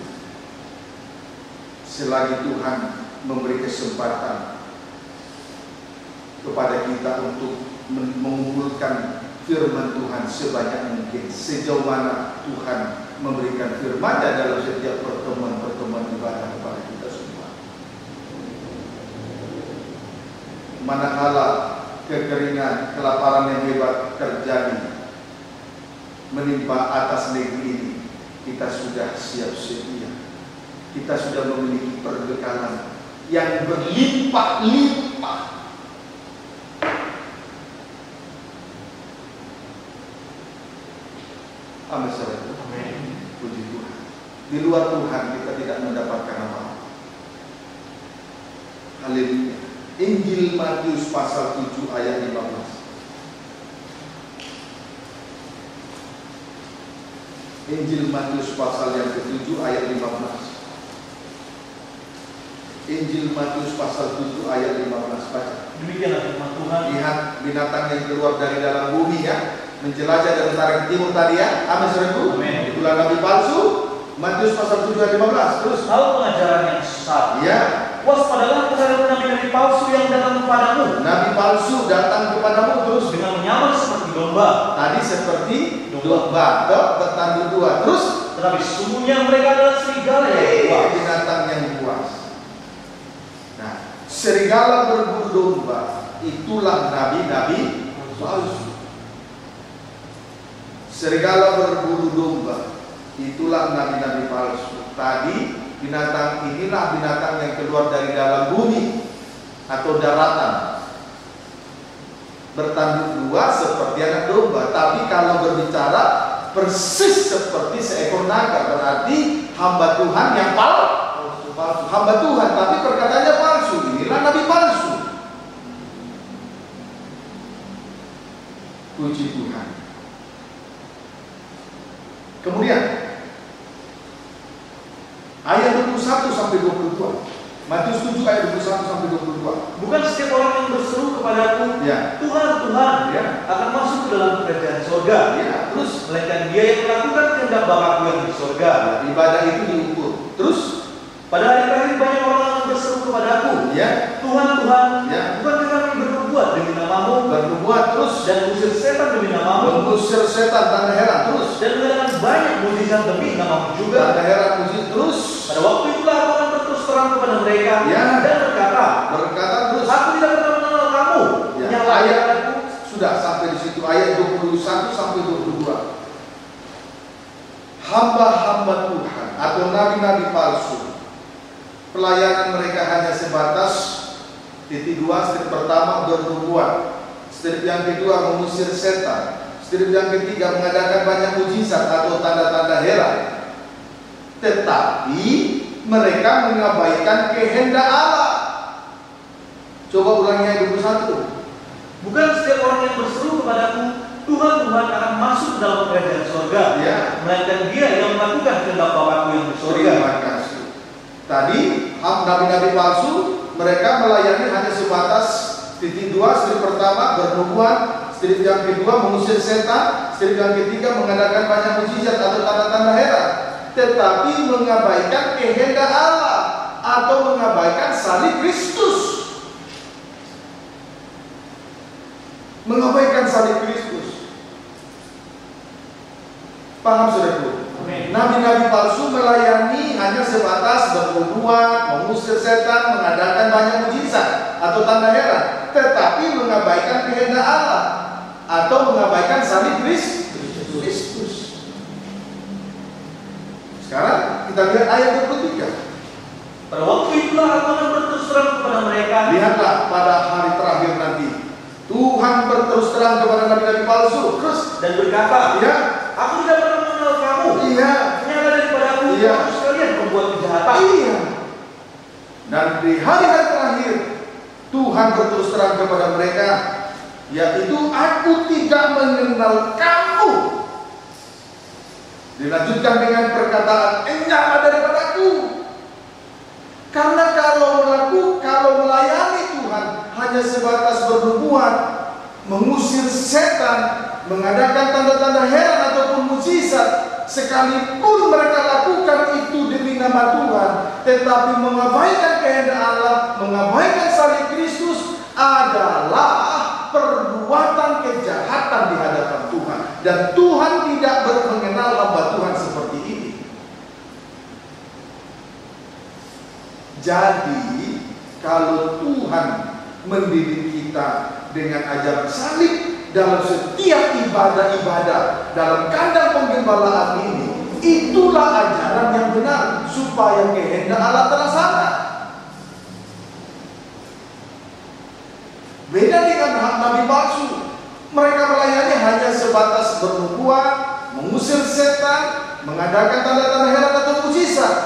Selagi Tuhan memberi kesempatan kepada kita untuk mengumpulkan firman Tuhan sebanyak mungkin, sejauh mana Tuhan memberikan firman-Nya dalam setiap pertemuan-pertemuan ibadah kepada kita semua. Manakala kekeringan, kelaparan yang hebat terjadi menimpa atas negeri ini, kita sudah siap sedia. Kita sudah memiliki perbekalan yang berlimpah-limpah. Amin. Puji Tuhan. Di luar Tuhan kita tidak mendapatkan apa-apa. Haleluya. Injil Matius pasal 7 ayat 15. Injil Matius pasal yang ke-7 ayat 15. Injil Matius pasal 7 ayat 15. Baca. Demikianlah firman Tuhan. Lihat binatang yang keluar dari dalam bumi ya, menjelajah dari utara ke timur tadi ya. Amin saudaraku. Itulah nabi palsu. Matius pasal 7 ayat 15. Terus hal pengajaran yang sesat. Ya. Waspadalah terhadap nabi-nabi palsu yang datang kepadamu. Nabi palsu datang kepadamu terus dengan menyamar seperti domba. Tadi seperti domba, bertanduk dua. Terus tetapi sesungguhnya mereka adalah serigala yang buas. Binatang yang buas. Nah, serigala berbulu domba, itulah nabi-nabi palsu. Serigala berbulu domba, itulah nabi-nabi palsu. Tadi binatang inilah binatang yang keluar dari dalam bumi atau daratan, bertanduk dua seperti anak domba. Tapi kalau berbicara persis seperti seekor naga, berarti hamba Tuhan yang palsu. Hamba Tuhan tapi perkataannya palsu. Inilah nabi palsu. Puji Tuhan. Kemudian ayat 21 sampai 22. Matius 7 ayat 21 sampai 22. Bukan setiap orang yang berseru kepadaku, ya, Tuhan, Tuhan, ya, akan masuk ke dalam kerajaan surga. Ya. Terus melainkan dia yang melakukan kehendak Bapa-Ku yang di surga. Ya, ibadah itu diukur. Terus pada hari terakhir banyak orang yang berseru kepadaku, ya, Tuhan, Tuhan, ya, bukankah kami bernubuat demi namamu, bernubuat terus, dan mengusir setan demi namamu, mengusir setan, tanda heran terus, dan mengadakan banyak mukjizat demi namamu juga. Tanda heran mujizat terus. Pada waktu itulah aku akan berterus terang kepada mereka, Ya. dan berkata terus, aku tidak pernah mengenal kamu. Ya. Yang Ayat aku sudah sampai di situ ayat 21 sampai 22. Hamba-hamba Tuhan atau nabi-nabi palsu, pelayanan mereka hanya sebatas titik dua. Strip pertama bernubuat, strip yang kedua mengusir setan, strip yang ketiga mengadakan banyak mujizat atau tanda-tanda heran. Tetapi mereka mengabaikan kehendak Allah. Coba ulangi ayat 21. bukan setiap orang yang berseru kepadaku, Tuhan, Tuhan akan masuk dalam kerajaan surga, Ya. melainkan dia yang melakukan kehendak Bapa-Ku yang di surga. Terima kasih. Tadi nabi-nabi palsu mereka melayani hanya sebatas titik dua. Strip pertama bernubuat, strip yang kedua mengusir setan, strip yang ketiga mengadakan banyak mujizat atau tanda-tanda heran. Tetapi mengabaikan kehendak Allah atau mengabaikan salib Kristus. Mengabaikan salib Kristus. Paham saudaraku? Nabi-nabi palsu melayani hanya sebatas bernubuat, mengusir setan, mengadakan banyak mujizat atau tanda heran, tetapi mengabaikan kehendak Allah atau mengabaikan salib Kristus. Sekarang kita lihat ayat 23. Pada waktu itulah aku akan berterus terang kepada mereka. Lihatlah pada hari terakhir nanti Tuhan berterus terang kepada nabi-nabi palsu terus dan berkata, ya, aku tidak pernah mengenal kamu. iya, Nyala daripada aku, Iya. kamu sekalian pembuat kejahatan. iya. Dan di hari-hari terakhir Tuhan berterus terang kepada mereka, yaitu aku tidak mengenal kamu. Dilanjutkan dengan perkataan, nyala daripadaku. Karena kalau melayani Tuhan hanya sebatas bernubuat, mengusir setan, mengadakan tanda-tanda heran ataupun mujizat, sekalipun mereka lakukan itu demi nama Tuhan, tetapi mengabaikan kehendak Allah, mengabaikan salib Kristus adalah perbuatan kejahatan di hadapan dan Tuhan tidak mengenal hamba Tuhan seperti ini. Jadi kalau Tuhan mendidik kita dengan ajaran salib dalam setiap ibadah-ibadah dalam kandang penggembalaan ini, itulah ajaran yang benar supaya kehendak Allah terlaksana. Beda dengan nabi palsu. Mereka melayani hanya sebatas bernubuat, mengusir setan, mengadakan tanda-tanda heran atau mukjizat.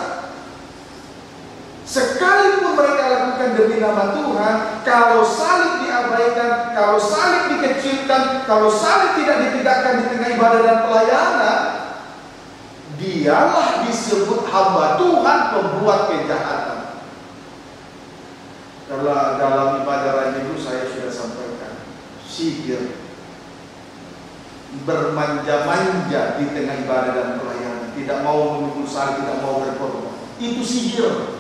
Sekalipun mereka lakukan demi nama Tuhan, kalau salib diabaikan, kalau salib dikecilkan, kalau salib tidak ditegakkan di tengah ibadah dan pelayanan, dialah disebut hamba Tuhan pembuat kejahatan. Kalau dalam ibadah lain itu saya sudah sampaikan, sihir, bermanja-manja di tengah ibadah dan pelayanan, tidak mau memikul salib, tidak mau berkorban, itu sihir.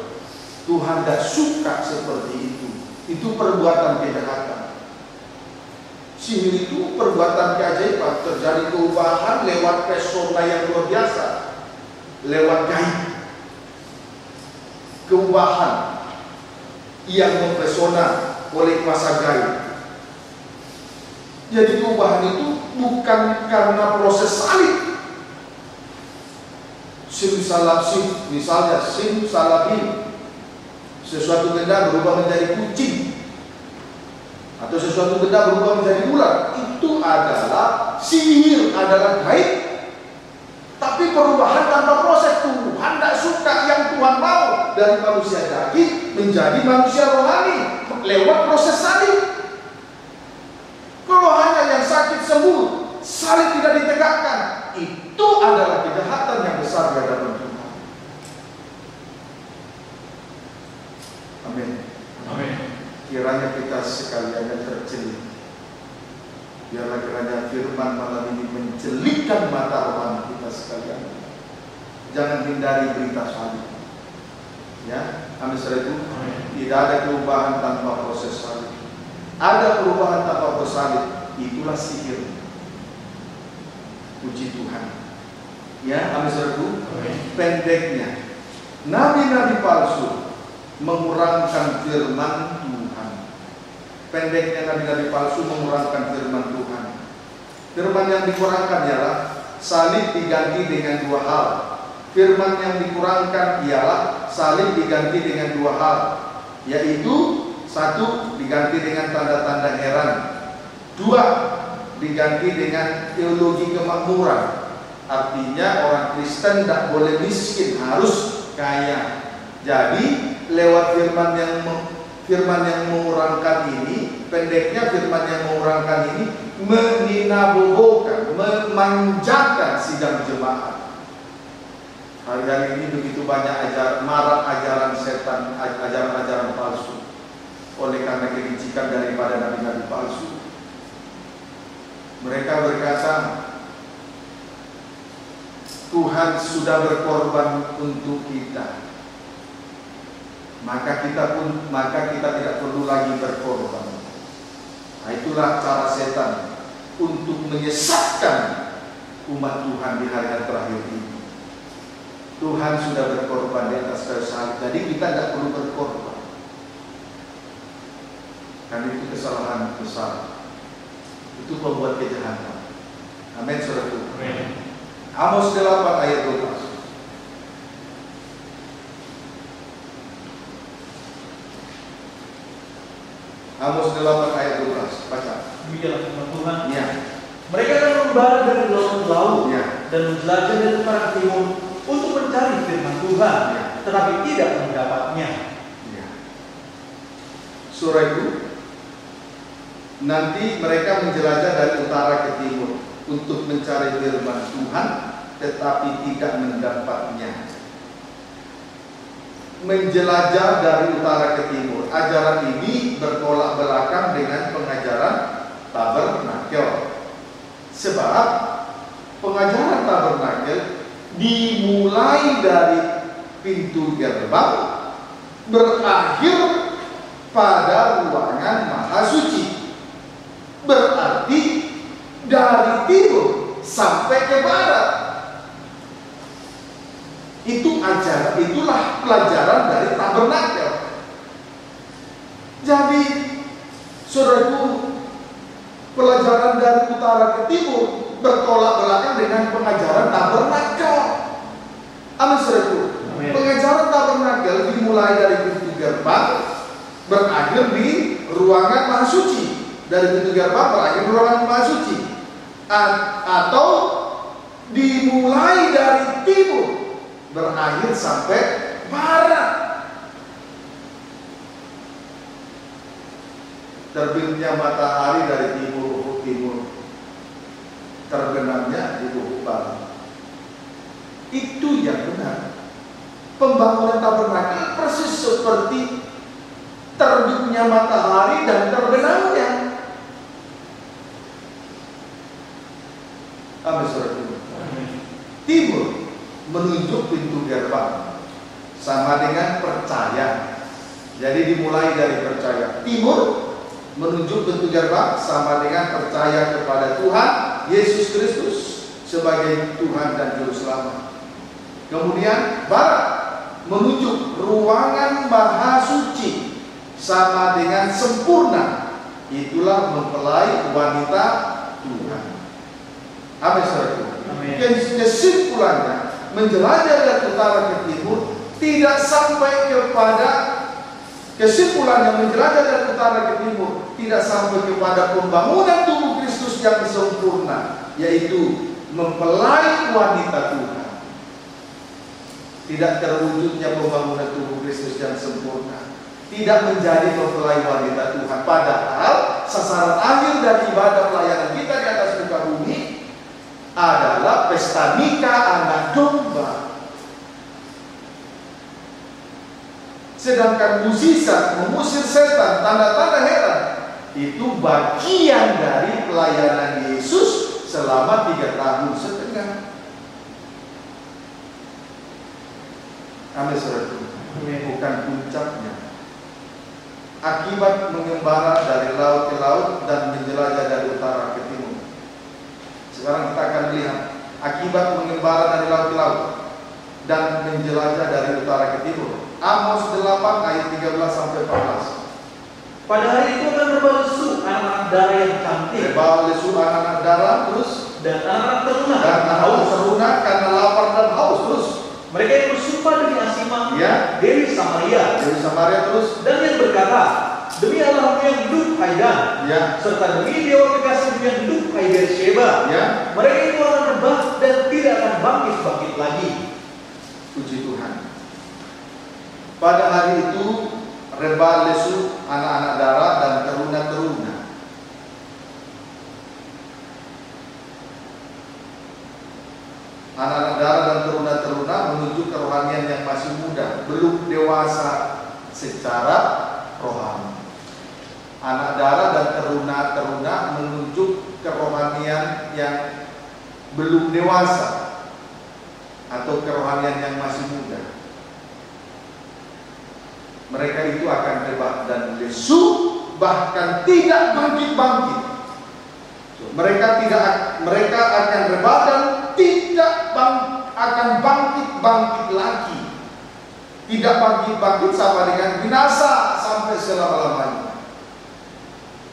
Tuhan tidak suka seperti itu. Itu perbuatan kejahatan. Sihir itu perbuatan keajaiban, terjadi perubahan lewat pesona yang luar biasa, lewat gaib, perubahan yang mempesona oleh kuasa gaib. Jadi perubahan itu bukan karena proses salib. Simsalabim, misalnya simsalabim, sesuatu benda berubah menjadi kucing, atau sesuatu benda berubah menjadi ular, itu adalah sihir, adalah gaib. Tapi perubahan tanpa proses, Tuhan tidak suka. Yang Tuhan mau dari manusia daging menjadi manusia rohani lewat proses salib. Kalau hanya yang sakit sembuh, salib tidak ditegakkan, itu adalah kejahatan yang besar di hadapan Tuhan. Amin. Amin. Kiranya kita sekalian tercelik. Biarlah kiranya firman malam ini mencelikkan mata rohani kita sekalian. Jangan hindari berita salib. Ya, amin. Tidak ada perubahan tanpa proses salib. Ada perubahan tanpa proses salib. Itulah sihir. Puji Tuhan. Ya, amin. Pendeknya, nabi-nabi palsu mengurangkan firman Tuhan. Pendeknya, nabi-nabi palsu mengurangkan firman Tuhan. Firman yang dikurangkan ialah salib diganti dengan dua hal. Firman yang dikurangkan ialah salib diganti dengan dua hal, yaitu satu, diganti dengan tanda-tanda heran. Dua, diganti dengan teologi kemakmuran. Artinya orang Kristen tidak boleh miskin, harus kaya. Jadi lewat firman yang mengurangkan ini, pendeknya firman yang mengurangkan ini meninabobokan, memanjakan sidang jemaat. Hari-hari ini begitu banyak marak ajaran setan, ajaran-ajaran palsu. Oleh karena kelicikan daripada nabi-nabi palsu, mereka berkata, Tuhan sudah berkorban untuk kita, maka kita tidak perlu lagi berkorban. Nah, itulah cara setan untuk menyesatkan umat Tuhan di hari-hari terakhir ini. Tuhan sudah berkorban di atas kayu salib, jadi kita tidak perlu berkorban. Karena itu kesalahan besar. Itu pembuat kejahatan. Amin, saudaraku. Amos 8 ayat 12. Amos 8 ayat 12, baca. Demikianlah firman Tuhan. Ya. Mereka akan membara dari laut ke laut, Ya. dan menjelajah dari utara ke timur untuk mencari firman Tuhan, Ya. tetapi tidak mendapatnya. Ya. Surah itu, nanti mereka menjelajah dari utara ke timur untuk mencari firman Tuhan, tetapi tidak mendapatnya. Menjelajah dari utara ke timur. Ajaran ini bertolak belakang dengan pengajaran tabernakel. Sebab pengajaran tabernakel dimulai dari pintu gerbang, berakhir pada ruangan maha suci. Berarti dari timur sampai ke barat. Itulah pelajaran dari tabernakel. Jadi, saudaraku, pelajaran dari utara ke timur bertolak belakang dengan pengajaran tabernakel. Amin, saudaraku. Pengajaran tabernakel dimulai dari pintu gerbang, berakhir di ruangan maha suci. Dari pintu gerbang berakhir di ruangan maha suci. Atau dimulai dari timur, berakhir sampai barat. Terbitnya matahari dari timur, terbenamnya di ufuk barat. Itu yang benar. Pembangunan tabernakel persis seperti terbitnya matahari dan terbenamnya. Amin, saudara. Timur menunjuk pintu gerbang, sama dengan percaya. Jadi dimulai dari percaya. Timur menunjuk pintu gerbang, sama dengan percaya kepada Tuhan Yesus Kristus sebagai Tuhan dan Juru Selamat. Kemudian barat menunjuk ruangan maha suci, sama dengan sempurna. Itulah mempelai wanita Tuhan. Amin, saudara. Kesimpulannya, menjelajah dari utara ke timur tidak sampai kepada kesimpulannya menjelajah dari utara ke timur tidak sampai kepada pembangunan tubuh Kristus yang sempurna, yaitu mempelai wanita Tuhan. Tidak terwujudnya pembangunan tubuh Kristus yang sempurna, tidak menjadi mempelai wanita Tuhan. Padahal sasaran akhir dari ibadah pelayanan kita di atas muka bumi adalah pesta nikah anak domba. Sedangkan mukjizat mengusir setan, tanda-tanda heran, itu bagian dari pelayanan Yesus selama 3,5 tahun. Amin, saudara. Bukan puncaknya. Akibat mengembara dari laut ke laut dan menjelajah dari utara ke timur. Sekarang kita akan lihat akibat mengembara dari laut ke laut dan menjelajah dari utara ke timur. Amos 8 ayat 13 sampai 14. Pada hari itu akan berbalesu anak-anak darah yang cantik. Berbalesu anak-anak darah terus, dan anak-anak teruna. Dan anak teruna karena lapar dan haus terus. Mereka yang bersumpah demi Asimah, ya, Dewi Samaria. Dewi Samaria terus. Dan yang berkata, demi Allahmu yang hidup, hai Dan, ya, serta demi Dewa kekasihmu yang hidup, hai Beersheba, ya, mereka itu akan rebah dan tidak akan bangkit lagi. Puji Tuhan. Pada hari itu rebah lesu anak-anak darah dan teruna-teruna. Anak-anak darah dan teruna-teruna menuju kerohanian yang masih muda, belum dewasa secara rohani. Anak darah dan teruna-teruna menuju kerohanian yang belum dewasa atau kerohanian yang masih muda. Mereka itu akan rebah dan lesu, bahkan tidak bangkit-bangkit. Mereka akan rebah dan tidak akan bangkit lagi. Tidak bangkit sama dengan binasa sampai selama-lamanya.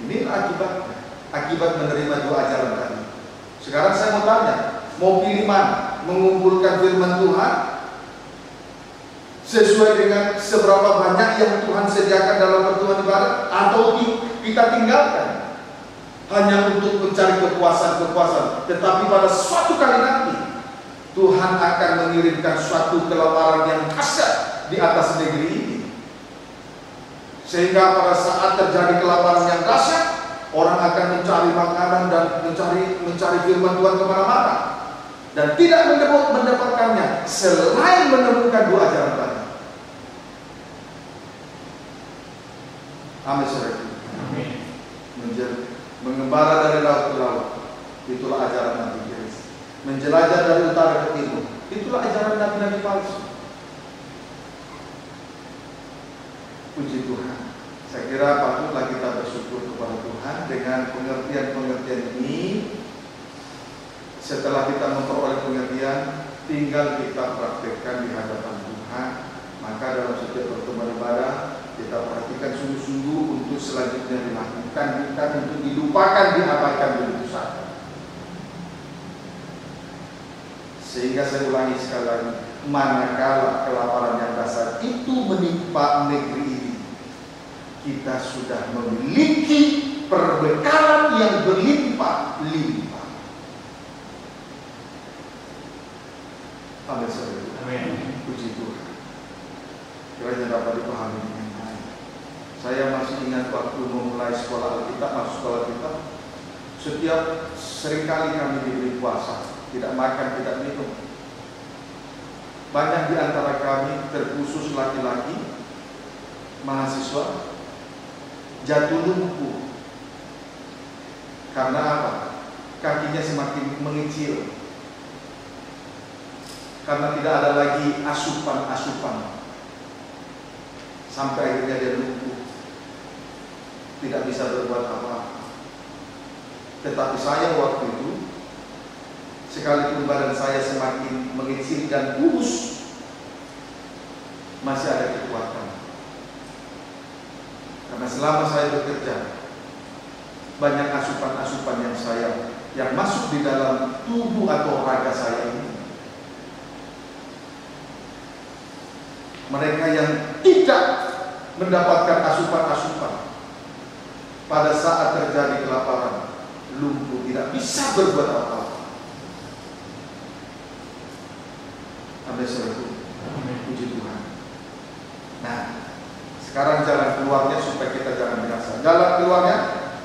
Ini akibatnya, akibat menerima dua ajaran tadi. Sekarang saya mau tanya, mau pilih mana? Mengumpulkan firman Tuhan sesuai dengan seberapa banyak yang Tuhan sediakan dalam pertemuan ibadah, atau kita tinggalkan hanya untuk mencari kepuasan, tetapi pada suatu kali nanti Tuhan akan mengirimkan suatu kelaparan yang dahsyat di atas negeri ini, sehingga pada saat terjadi kelaparan yang dahsyat, orang akan mencari makanan dan mencari firman Tuhan kemana-mana, dan tidak mendapatkannya selain menemukan dua ajaran tadi. Amin, saudara. Mengembara dari laut ke laut, itulah ajaran Nabi Yesus. Menjelajah dari utara ke timur, itulah ajaran nabi-nabi palsu. Puji Tuhan. Saya kira patutlah kita bersyukur kepada Tuhan dengan pengertian-pengertian ini. Setelah kita memperoleh pengertian, tinggal kita praktekkan di hadapan Tuhan. Maka dalam setiap pertemuan ibadah, kita perhatikan sungguh-sungguh untuk selanjutnya dilakukan, bukan untuk dilupakan, diabaikan begitu saja. Sehingga saya ulangi sekali lagi, manakala kelaparan yang dasar itu menimpa negeri ini, kita sudah memiliki perbekalan yang berlimpah-limpah. Amin. Puji Tuhan. Kiranya dapat dipahami dengan baik. Saya masih ingat waktu memulai sekolah Alkitab, masuk sekolah Alkitab, seringkali kami diberi puasa, tidak makan, tidak minum. Banyak di antara kami, terkhusus laki-laki, mahasiswa, jatuh lumpuh. Karena apa? Kakinya semakin mengecil. Karena tidak ada lagi asupan-asupan. Sampai akhirnya dia lumpuh. Tidak bisa berbuat apa-apa. Tetapi saya waktu itu, sekalipun badan saya semakin mengecil dan kurus, masih ada kekuatan. Karena selama saya bekerja, banyak asupan-asupan yang masuk di dalam tubuh atau raga saya ini. Mereka yang tidak mendapatkan asupan-asupan pada saat terjadi kelaparan, lumpuh, tidak bisa berbuat apa-apa. Amin. Puji Tuhan. Nah, sekarang jalan keluarnya supaya kita jangan binasa. Jalan keluarnya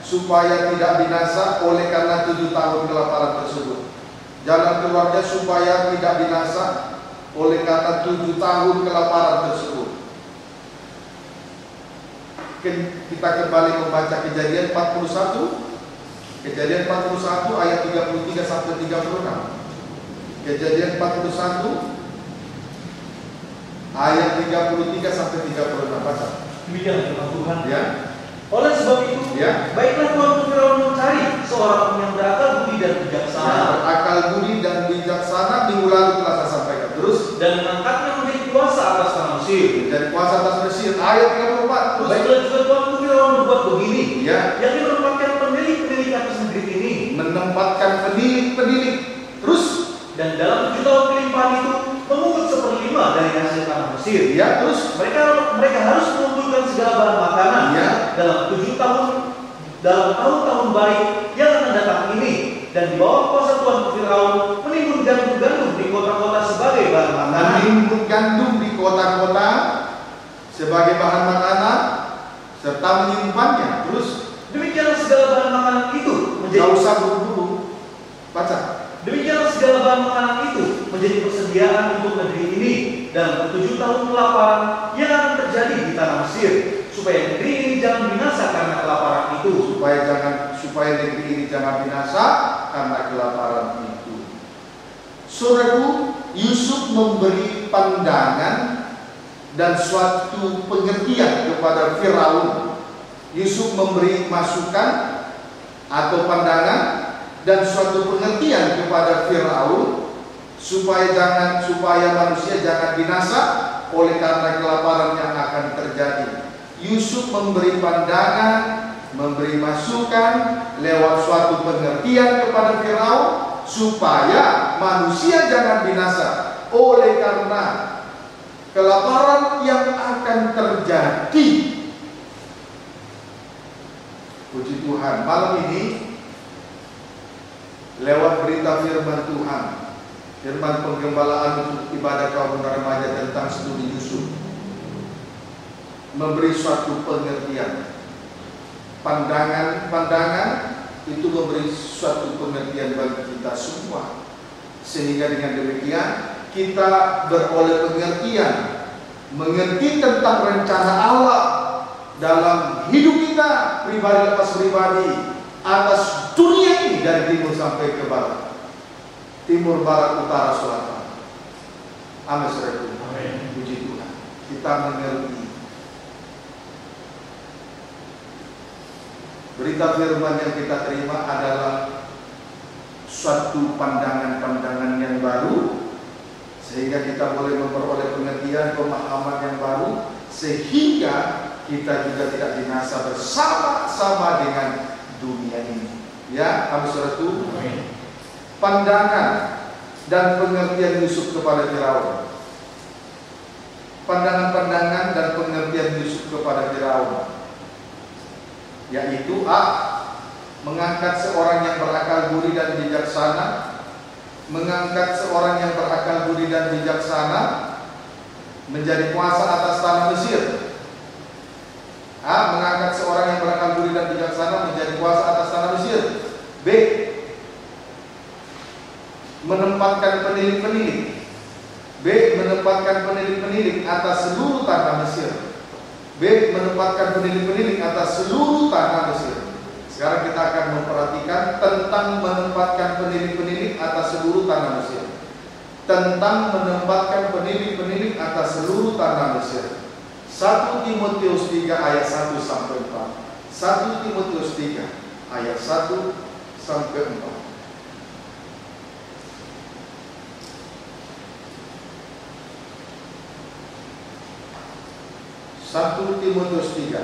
supaya tidak binasa oleh karena 7 tahun kelaparan tersebut. Jalan keluarnya supaya tidak binasa oleh karena 7 tahun kelaparan tersebut. Kita kembali membaca Kejadian 41. Kejadian 41 ayat 33 sampai 36. Kejadian 41 ayat 33 sampai 36. Baca. Demikian firman Tuhan. Ya. Oleh sebab itu, ya, baiklah Tuhan Firaun mencari seorang yang berakal budi dan bijaksana. Berakal budi dan bijaksana, minggu lalu telah saya sampaikan. Terus, dan mengangkatnya menjadi kuasa atas tanah Mesir. Menjadi kuasa atas Mesir. Ayat 34. Terus, baiklah juga Tuhan Firaun berbuat begini. Ya. Yang menempatkan penilik-penilik atas negeri ini. Menempatkan penilik-penilik. Terus, dan dalam 7 tahun kelimpahan itu memungut 1/5 dari hasil tanah Mesir. Ya, terus mereka harus mengumpulkan segala bahan makanan. Ya. Dalam 7 tahun, dalam tahun-tahun baik yang akan datang ini, dan di bawah kuasa Tuhan Firaun menimbun gandum di kota-kota sebagai bahan makanan. Menimbun gandum di kota-kota sebagai bahan makanan serta menyimpannya. Terus, demikianlah segala bahan makanan itu menjadi. Gak usah buru-buru. Baca. Demikianlah segala bahan makanan itu menjadi persediaan untuk negeri ini dalam 7 tahun kelaparan yang akan terjadi di tanah Mesir, supaya negeri ini jangan binasa karena kelaparan itu. Supaya negeri ini jangan binasa karena kelaparan itu. Saudaraku, Yusuf memberi pandangan dan suatu pengertian kepada Firaun. Yusuf memberi masukan atau pandangan dan suatu pengertian kepada Firaun supaya manusia jangan binasa oleh karena kelaparan yang akan terjadi. Yusuf memberi pandangan, memberi masukan lewat suatu pengertian kepada Firaun supaya manusia jangan binasa oleh karena kelaparan yang akan terjadi. Puji Tuhan, malam ini lewat berita firman Tuhan, firman penggembalaan untuk ibadah kaum remaja tentang studi Yusuf, memberi suatu pengertian. Pandangan itu memberi suatu pengertian bagi kita semua, sehingga dengan demikian kita beroleh pengertian, mengerti tentang rencana Allah dalam hidup kita pribadi lepas pribadi atas dunia ini dari timur sampai ke barat, timur, barat, utara, selatan. Amin. Puji Tuhan, kita mengerti. Berita firman yang kita terima adalah suatu pandangan-pandangan yang baru, sehingga kita boleh memperoleh pengertian, pemahaman yang baru, sehingga kita juga tidak binasa bersama-sama dengan dunia ini. Ya, Abu Suratu. Pandangan dan pengertian Yusuf kepada Firaun. Pandangan-pandangan dan pengertian Yusuf kepada Firaun, yaitu mengangkat seorang yang berakal budi dan bijaksana, mengangkat seorang yang berakal budi dan bijaksana menjadi kuasa atas tanah Mesir. Mengangkat seorang yang berakal budi dan bijaksana menjadi kuasa atas tanah Mesir. B. Menempatkan penilik-penilik. B. Menempatkan penilik-penilik atas seluruh tanah Mesir. B. Menempatkan penilik-penilik atas seluruh tanah Mesir. Sekarang kita akan memperhatikan tentang menempatkan penilik-penilik atas seluruh tanah Mesir. Tentang menempatkan penilik-penilik atas seluruh tanah Mesir. 1 Timotius 3 ayat 1 sampai 4. 1 Timotius 3 ayat 1 sampai 4. 1 Timotius 3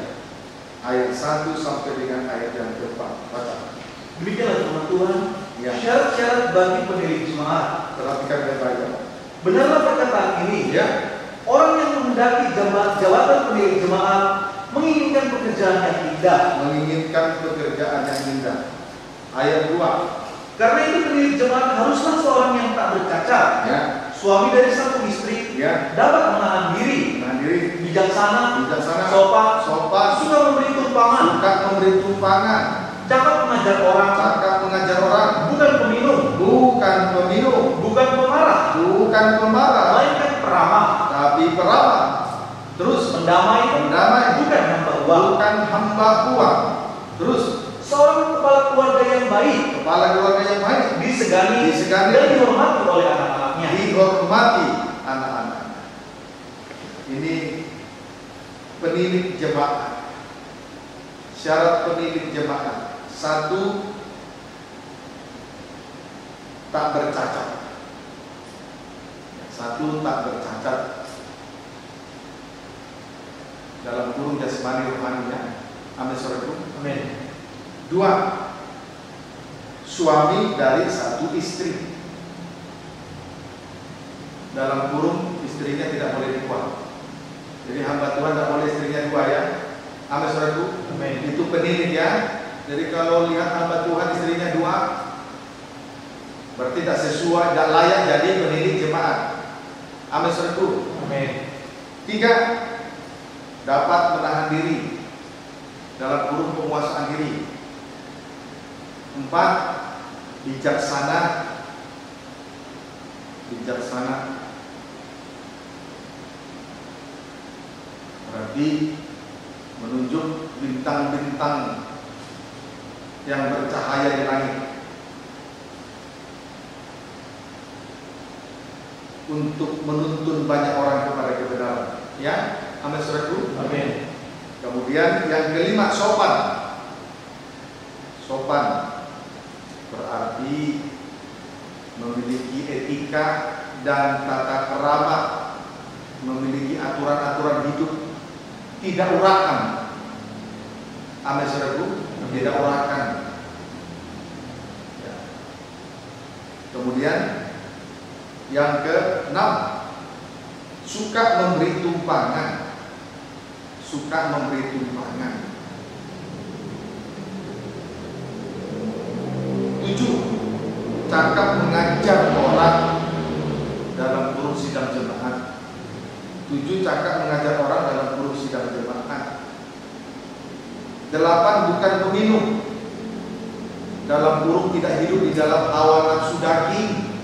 ayat 1 sampai dengan ayat yang keempat. Baca. Demikianlah firman Tuhan. Ya. Syarat-syarat bagi pendiri jemaat. Perhatikan baik-baik. Benarlah perkataan ini. Ya. Orang yang menghendaki jabatan pendiri jemaat menginginkan pekerjaan yang indah. Menginginkan pekerjaan yang indah. Ayat 2. Karena itu pendiri jemaat haruslah seorang yang tak bercacat. Ya. Suami dari satu istri. Ya. Dapat menahan diri. Bijaksana. Sopan. Suka memberi tumpangan. Cakap mengajar orang. Bukan peminum. Bukan pemarah. Melainkan peramah. Tapi peramah. Terus mendamai. Bukan hamba uang. Terus seorang kepala keluarga yang baik. Disegani. Dan dihormati oleh anak-anaknya. Ini penilik jemaat. Syarat penilik jemaat. 1. Tak bercacat. 1. Tak bercacat dalam kurung jasmani rohaninya. Amin saudaraku. Amin. 2. Suami dari satu istri. Dalam kurung istrinya tidak boleh dibuang. Jadi hamba Tuhan tidak boleh istrinya dua ya. Amin saudaraku. Amin. Itu penilik ya. Jadi kalau lihat hamba Tuhan istrinya dua, berarti tidak sesuai, tidak layak jadi penilik jemaat. Amin saudaraku. Amin. 3. Dapat menahan diri dalam kurung penguasaan diri. 4. Bijaksana. Berarti menunjuk bintang-bintang yang bercahaya di langit untuk menuntun banyak orang kepada kebenaran. Ya, amin saudaraku. Amin. Kemudian yang kelima, sopan. Berarti memiliki etika dan tata kerama, memiliki aturan-aturan hidup, tidak urakan. Amin saudaraku, tidak urakan. Ya. Kemudian yang ke-6, suka memberi tumpangan. 7. Cakap mengajar orang dalam kurung sidang jemaat. 7. Cakap mengajar orang dalam kurung sidang jemaat. 8. Bukan peminum. Dalam kurung tidak hidup di dalam hawa nafsu daging.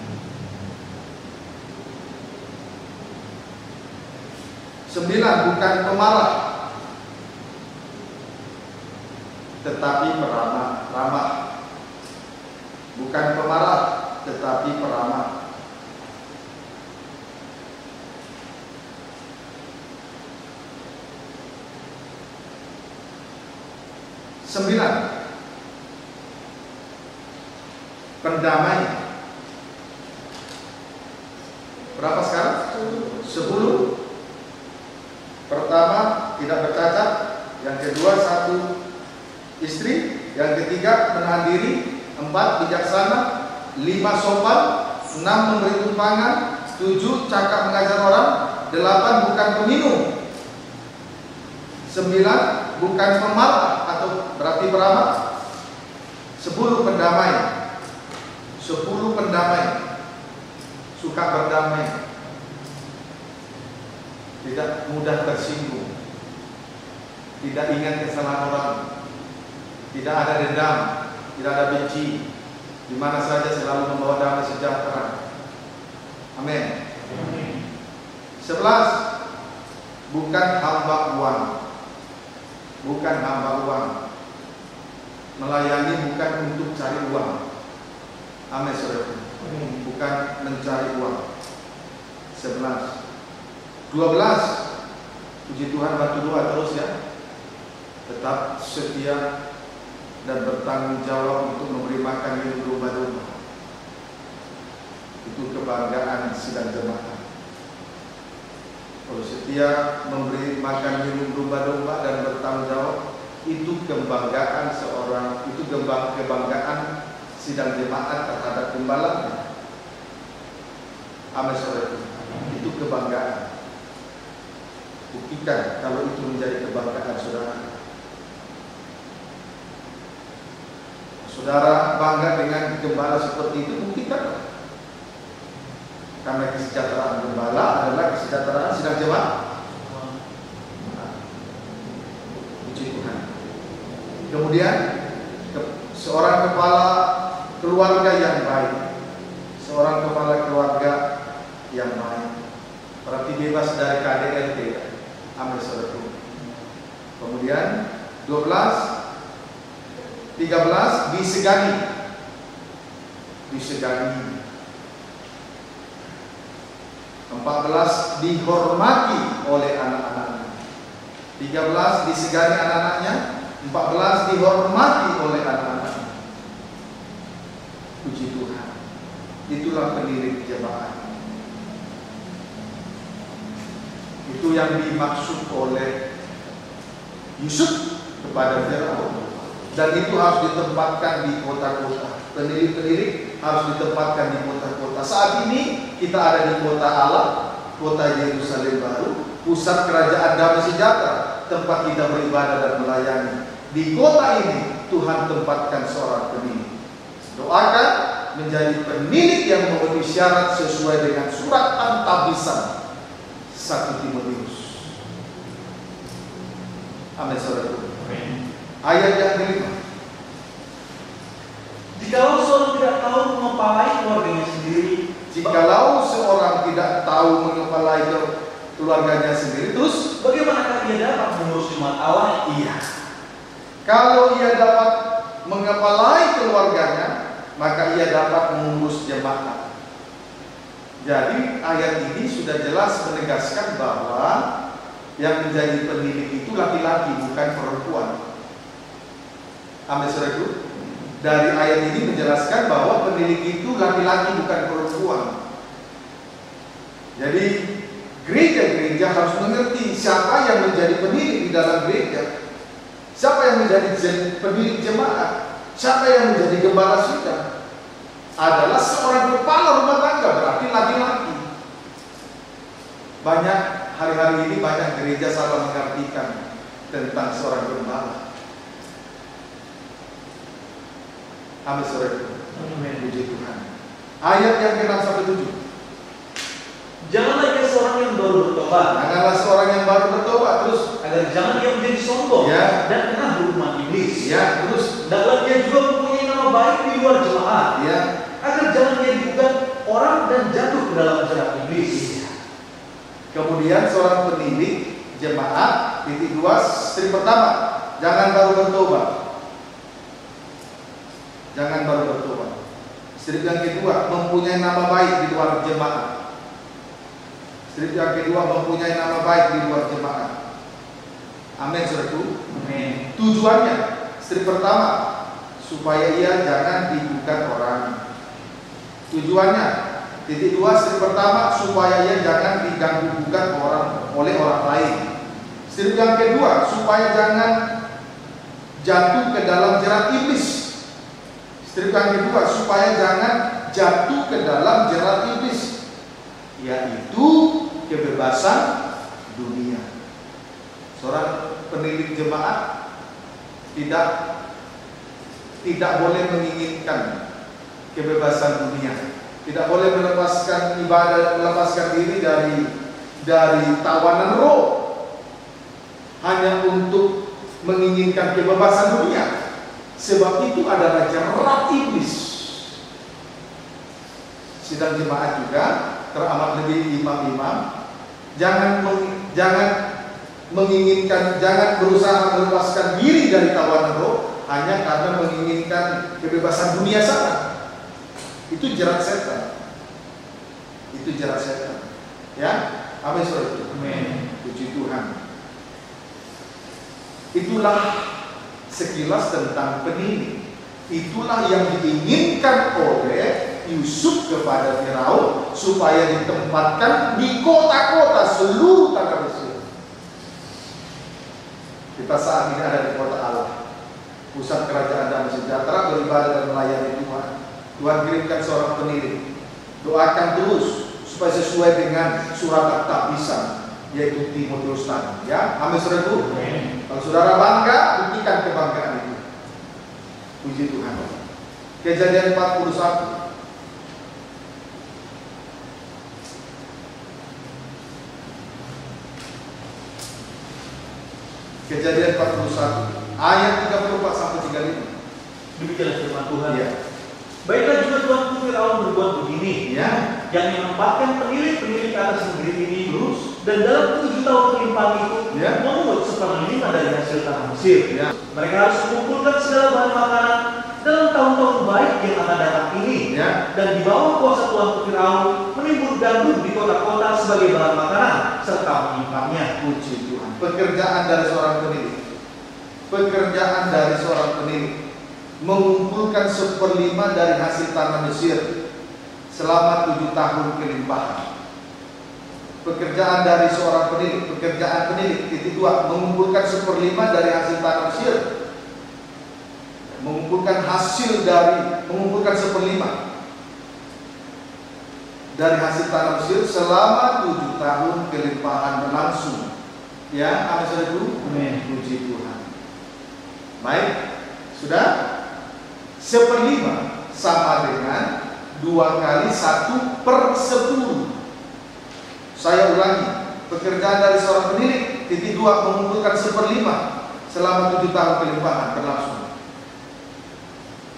9. Bukan pemarah, tetapi ramah. Bukan pemarah, tetapi peramah. 9. pendamai. Berapa sekarang? 10. Pertama, tidak bercacat. Yang kedua, 1 istri. Yang ketiga, menahan diri. 4, bijaksana. 5, sopan. 6, memberi tumpangan. 7, cakap mengajar orang. 8, bukan peminum. 9, bukan pemarah atau berarti beramal. 10, pendamai. 10, pendamai. Suka berdamai, tidak mudah tersinggung, tidak ingat kesalahan orang, tidak ada dendam, tidak ada benci, di mana saja selalu membawa damai sejahtera. Amin. 11, bukan hamba uang. Bukan hamba uang. Melayani bukan untuk cari uang. Amin, saudara. Bukan mencari uang. 11. 12. Puji Tuhan, bantu doa terus ya. Tetap setia dan bertanggung jawab untuk memberi makan minum domba-domba. Itu kebanggaan sidang jemaat. Kalau setia memberi makan minum domba-domba dan bertanggung jawab, itu kebanggaan seorang, itu kebanggaan sidang jemaat terhadap gembalanya. Amin, saudara. Itu kebanggaan. Buktikan kalau itu menjadi kebanggaan saudara. Saudara bangga dengan gembala seperti itu, buktikan. Karena kesejahteraan gembala adalah kesejahteraan sidang jemaat. Puji Tuhan. Kemudian seorang kepala keluarga yang baik. Seorang kepala keluarga yang baik berarti bebas dari KDRT. Amin, saudara. Kemudian 12, 13, disegani. Disegani. 14, dihormati oleh anak-anaknya. 13, disegani anak-anaknya. 14, dihormati oleh anak-anaknya. Puji Tuhan. Itulah pendiri jemaat. Itu yang dimaksud oleh Yusuf kepada Firaun. Dan itu harus ditempatkan di kota-kota. Pendiri-pendiri harus ditempatkan di kota-kota. Saat ini kita ada di kota Allah, kota Yerusalem baru, pusat kerajaan damai sejahtera, tempat kita beribadah dan melayani. Di kota ini Tuhan tempatkan seorang pendiri. Doakan menjadi penilik yang memenuhi syarat sesuai dengan surat antabisan 1 Timotius. Amin, saudara. Ayat yang kelima. Jikalau seorang tidak tahu mengepalai keluarganya sendiri, Jikalau seorang tidak tahu mengepalai keluarganya sendiri, terus bagaimanakah ia dapat mengurus jemaat Allah? Iya. Kalau ia dapat mengepalai keluarganya, maka ia dapat mengurus jemaat. Jadi ayat ini sudah jelas menegaskan bahwa yang menjadi penilik itu laki-laki, bukan perempuan. Amin, saudaraku. Dari ayat ini menjelaskan bahwa penilik itu laki-laki, bukan perempuan. Jadi gereja-gereja harus mengerti siapa yang menjadi penilik di dalam gereja, siapa yang menjadi penilik jemaat, siapa yang menjadi gembala sidang. Adalah seorang kepala rumah tangga, berarti laki-laki. Banyak hari-hari ini banyak gereja salah mengartikan tentang seorang gembala. Amin, saudara. Puji Tuhan. Ayat yang ke-6 sampai 7. Janganlah ia seorang yang baru bertobat. Janganlah seorang yang baru bertobat, terus agar jangan ia menjadi sombong ya, dan kena hukuman iblis. Ya, terus hendaklah ia juga mempunyai nama baik di luar jemaat. Ya. Agar jangan ia digugat orang dan jatuh ke dalam jerat iblis. Ya. Kemudian seorang penilik jemaat, titik 2, strip pertama, jangan baru bertobat. Jangan baru bertobat. Strip yang kedua, mempunyai nama baik di luar jemaat. Strip yang kedua, mempunyai nama baik di luar jemaat. Amin, saudaraku. Amin. Tujuannya, strip pertama, supaya ia jangan digugat orang. Tujuannya, titik 2, strip pertama supaya ia jangan diganggu gugat oleh orang lain. Strip yang kedua, supaya jangan jatuh ke dalam jerat iblis. Strip yang kedua, supaya jangan jatuh ke dalam jerat iblis, yaitu kebebasan dunia. Seorang penilik jemaat tidak boleh menginginkan kebebasan dunia, tidak boleh melepaskan ibadah, melepaskan diri dari tawanan roh hanya untuk menginginkan kebebasan dunia, sebab itu adalah jerat iblis. Sidang jemaat juga teramat lebih imam-imam, jangan menginginkan, jangan berusaha melepaskan diri dari tawanan roh hanya karena menginginkan kebebasan dunia saja. Itu jerat setan. Itu jerat setan. Ya, amin saudara. Amin. Puji Tuhan. Itulah sekilas tentang penilik. Itulah yang diinginkan oleh Yusuf kepada Firaun supaya ditempatkan di kota-kota seluruh tanah Mesir. Kita saat ini ada di kota Allah, pusat kerajaan damai sejahtera, beribadah dan melayani Tuhan. Tuhan kirimkan seorang penilik. Doakan terus supaya sesuai dengan surat At-Tabisan, yaitu Timotius tadi. Ya, amin saudara. Kalau saudara bangga, buktikan kebanggaan itu. Puji Tuhan. Kejadian 41. Kejadian 41 ayat 34 sampai 35. Demikianlah firman Tuhan. Ya. Baiklah juga Tuanku Firaun berbuat begini, Ya. yang menempatkan penilik-penilik atas negeri ini lurus, dan dalam 7 tahun kelimpahan itu Ya. memungut 1/5 dari hasil tanah Mesir. Ya. Mereka harus mengumpulkan segala bahan makanan dalam tahun-tahun baik yang akan datang ini, Ya. dan di bawah kuasa Tuanku Firaun menimbun gandum di kota-kota sebagai bahan makanan serta menyimpannya. Puji Tuhan. Pekerjaan dari seorang penilik. Pekerjaan dari seorang penilik mengumpulkan 1/5 dari hasil tanah Mesir selama 7 tahun kelimpahan. Pekerjaan dari seorang penilik, pekerjaan penilik. Titik 2, mengumpulkan 1/5 dari hasil tanah Mesir. Mengumpulkan 1/5 dari hasil tanah Mesir selama 7 tahun kelimpahan berlangsung. Ya, amin saudara. Amin. Puji Tuhan. Baik, sudah. 1/5 sama dengan 2 kali 1/10. Saya ulangi, pekerjaan dari seorang penilik. Titik 2, mengumpulkan 1/5 selama 7 tahun kelimpahan berlangsung.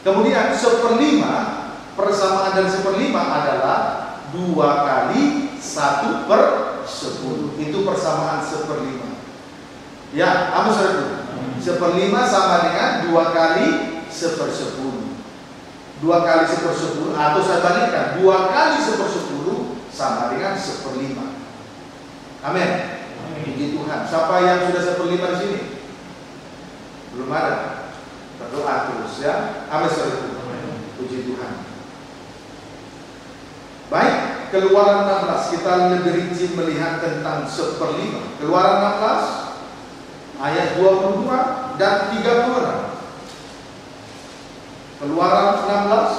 Kemudian 1/5, persamaan dari 1/5 adalah 2 kali 1/10. Itu persamaan 1/5. Ya, amin saudara. 1/5 sama dengan 2 kali 1/10. 2 kali 1/10, atau saya balikkan, 2 kali 1/10 sama dengan 1/5. Amin. Puji Tuhan. Siapa yang sudah 1/5 di sini? Belum ada. Berdoa terus ya. Amin saudara. Puji Tuhan. Baik, Keluaran 16 kita lebih rinci melihat tentang 1/5. Keluaran 16 ayat 22 dan 36. Keluaran 16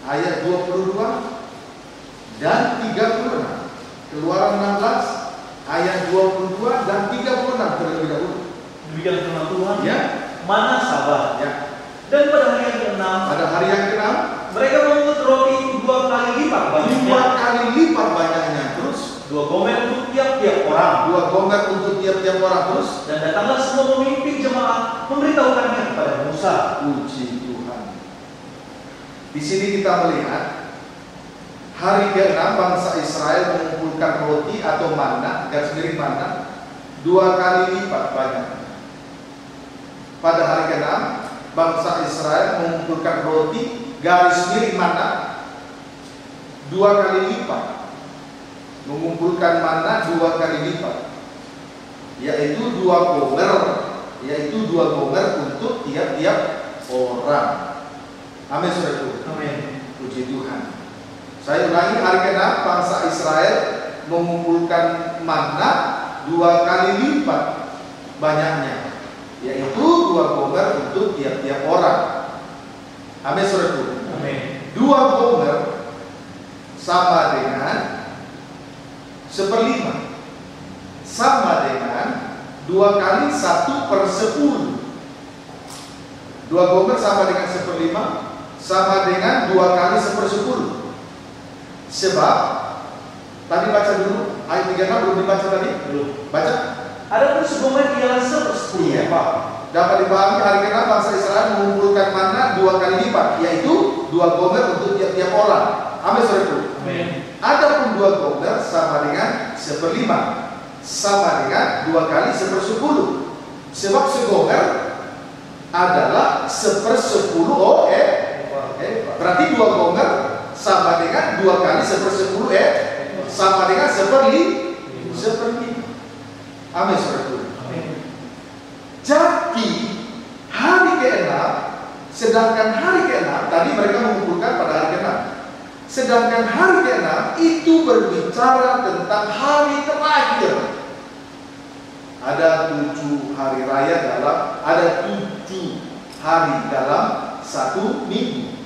ayat 22 dan 36. Keluaran 16 ayat 22 dan 36 terlebih dahulu. Demikian firman Tuhan. Ya. Mana sabar? Ya. Dan pada hari yang ke-6, Pada hari yang ke-6 mereka memungut roti itu 2 kali lipat banyaknya. 2 kali lipat banyaknya. Terus 2 gomer untuk tiap-tiap orang. 2 gomer untuk tiap-tiap orang. Terus Dan datanglah semua pemimpin jemaat memberitahukannya kepada Musa. puji Tuhan. Di sini kita melihat hari ke-6 bangsa Israel mengumpulkan roti atau manna, garis miring manna, 2 kali lipat banyak. Pada hari ke-6 bangsa Israel mengumpulkan roti garis miring manna 2 kali lipat. Mengumpulkan manna 2 kali lipat, yaitu 2 gomer untuk tiap-tiap orang. Amin saudara. Amin. Puji Tuhan. Saya ulangi, hari ke-6 bangsa Israel mengumpulkan manna 2 kali lipat banyaknya, yaitu 2 gomer untuk tiap-tiap orang. Amin, saudaraku. Amin. 2 gomer sama dengan 1/5, sama dengan 2 kali 1/10. 2 gomer sama dengan 1/5, sama dengan 2 kali 1/10. Sebab tadi baca dulu ayat 36, belum dibaca tadi? Belum. Baca. Adapun segomer ialah 1/10. Iya, Pak. Dapat dipahami hari ke-6 bangsa Israel mengumpulkan manna 2 kali lipat, yaitu 2 gomer untuk tiap-tiap orang. Amin, saudaraku. Amin. Adapun 2 gomer sama dengan 1/5, sama dengan 2 kali 1/10. Sebab segomer adalah 1/10 berarti 2 gomer sama dengan 2 kali 1/10 sama dengan 1/5. Amin, saudaraku. Jadi hari ke-6, sedangkan hari ke-6 tadi mereka mengumpulkan pada hari ke-6. Sedangkan hari ke-6 itu berbicara tentang hari terakhir. Ada 7 hari raya ada 7 hari dalam 1 minggu.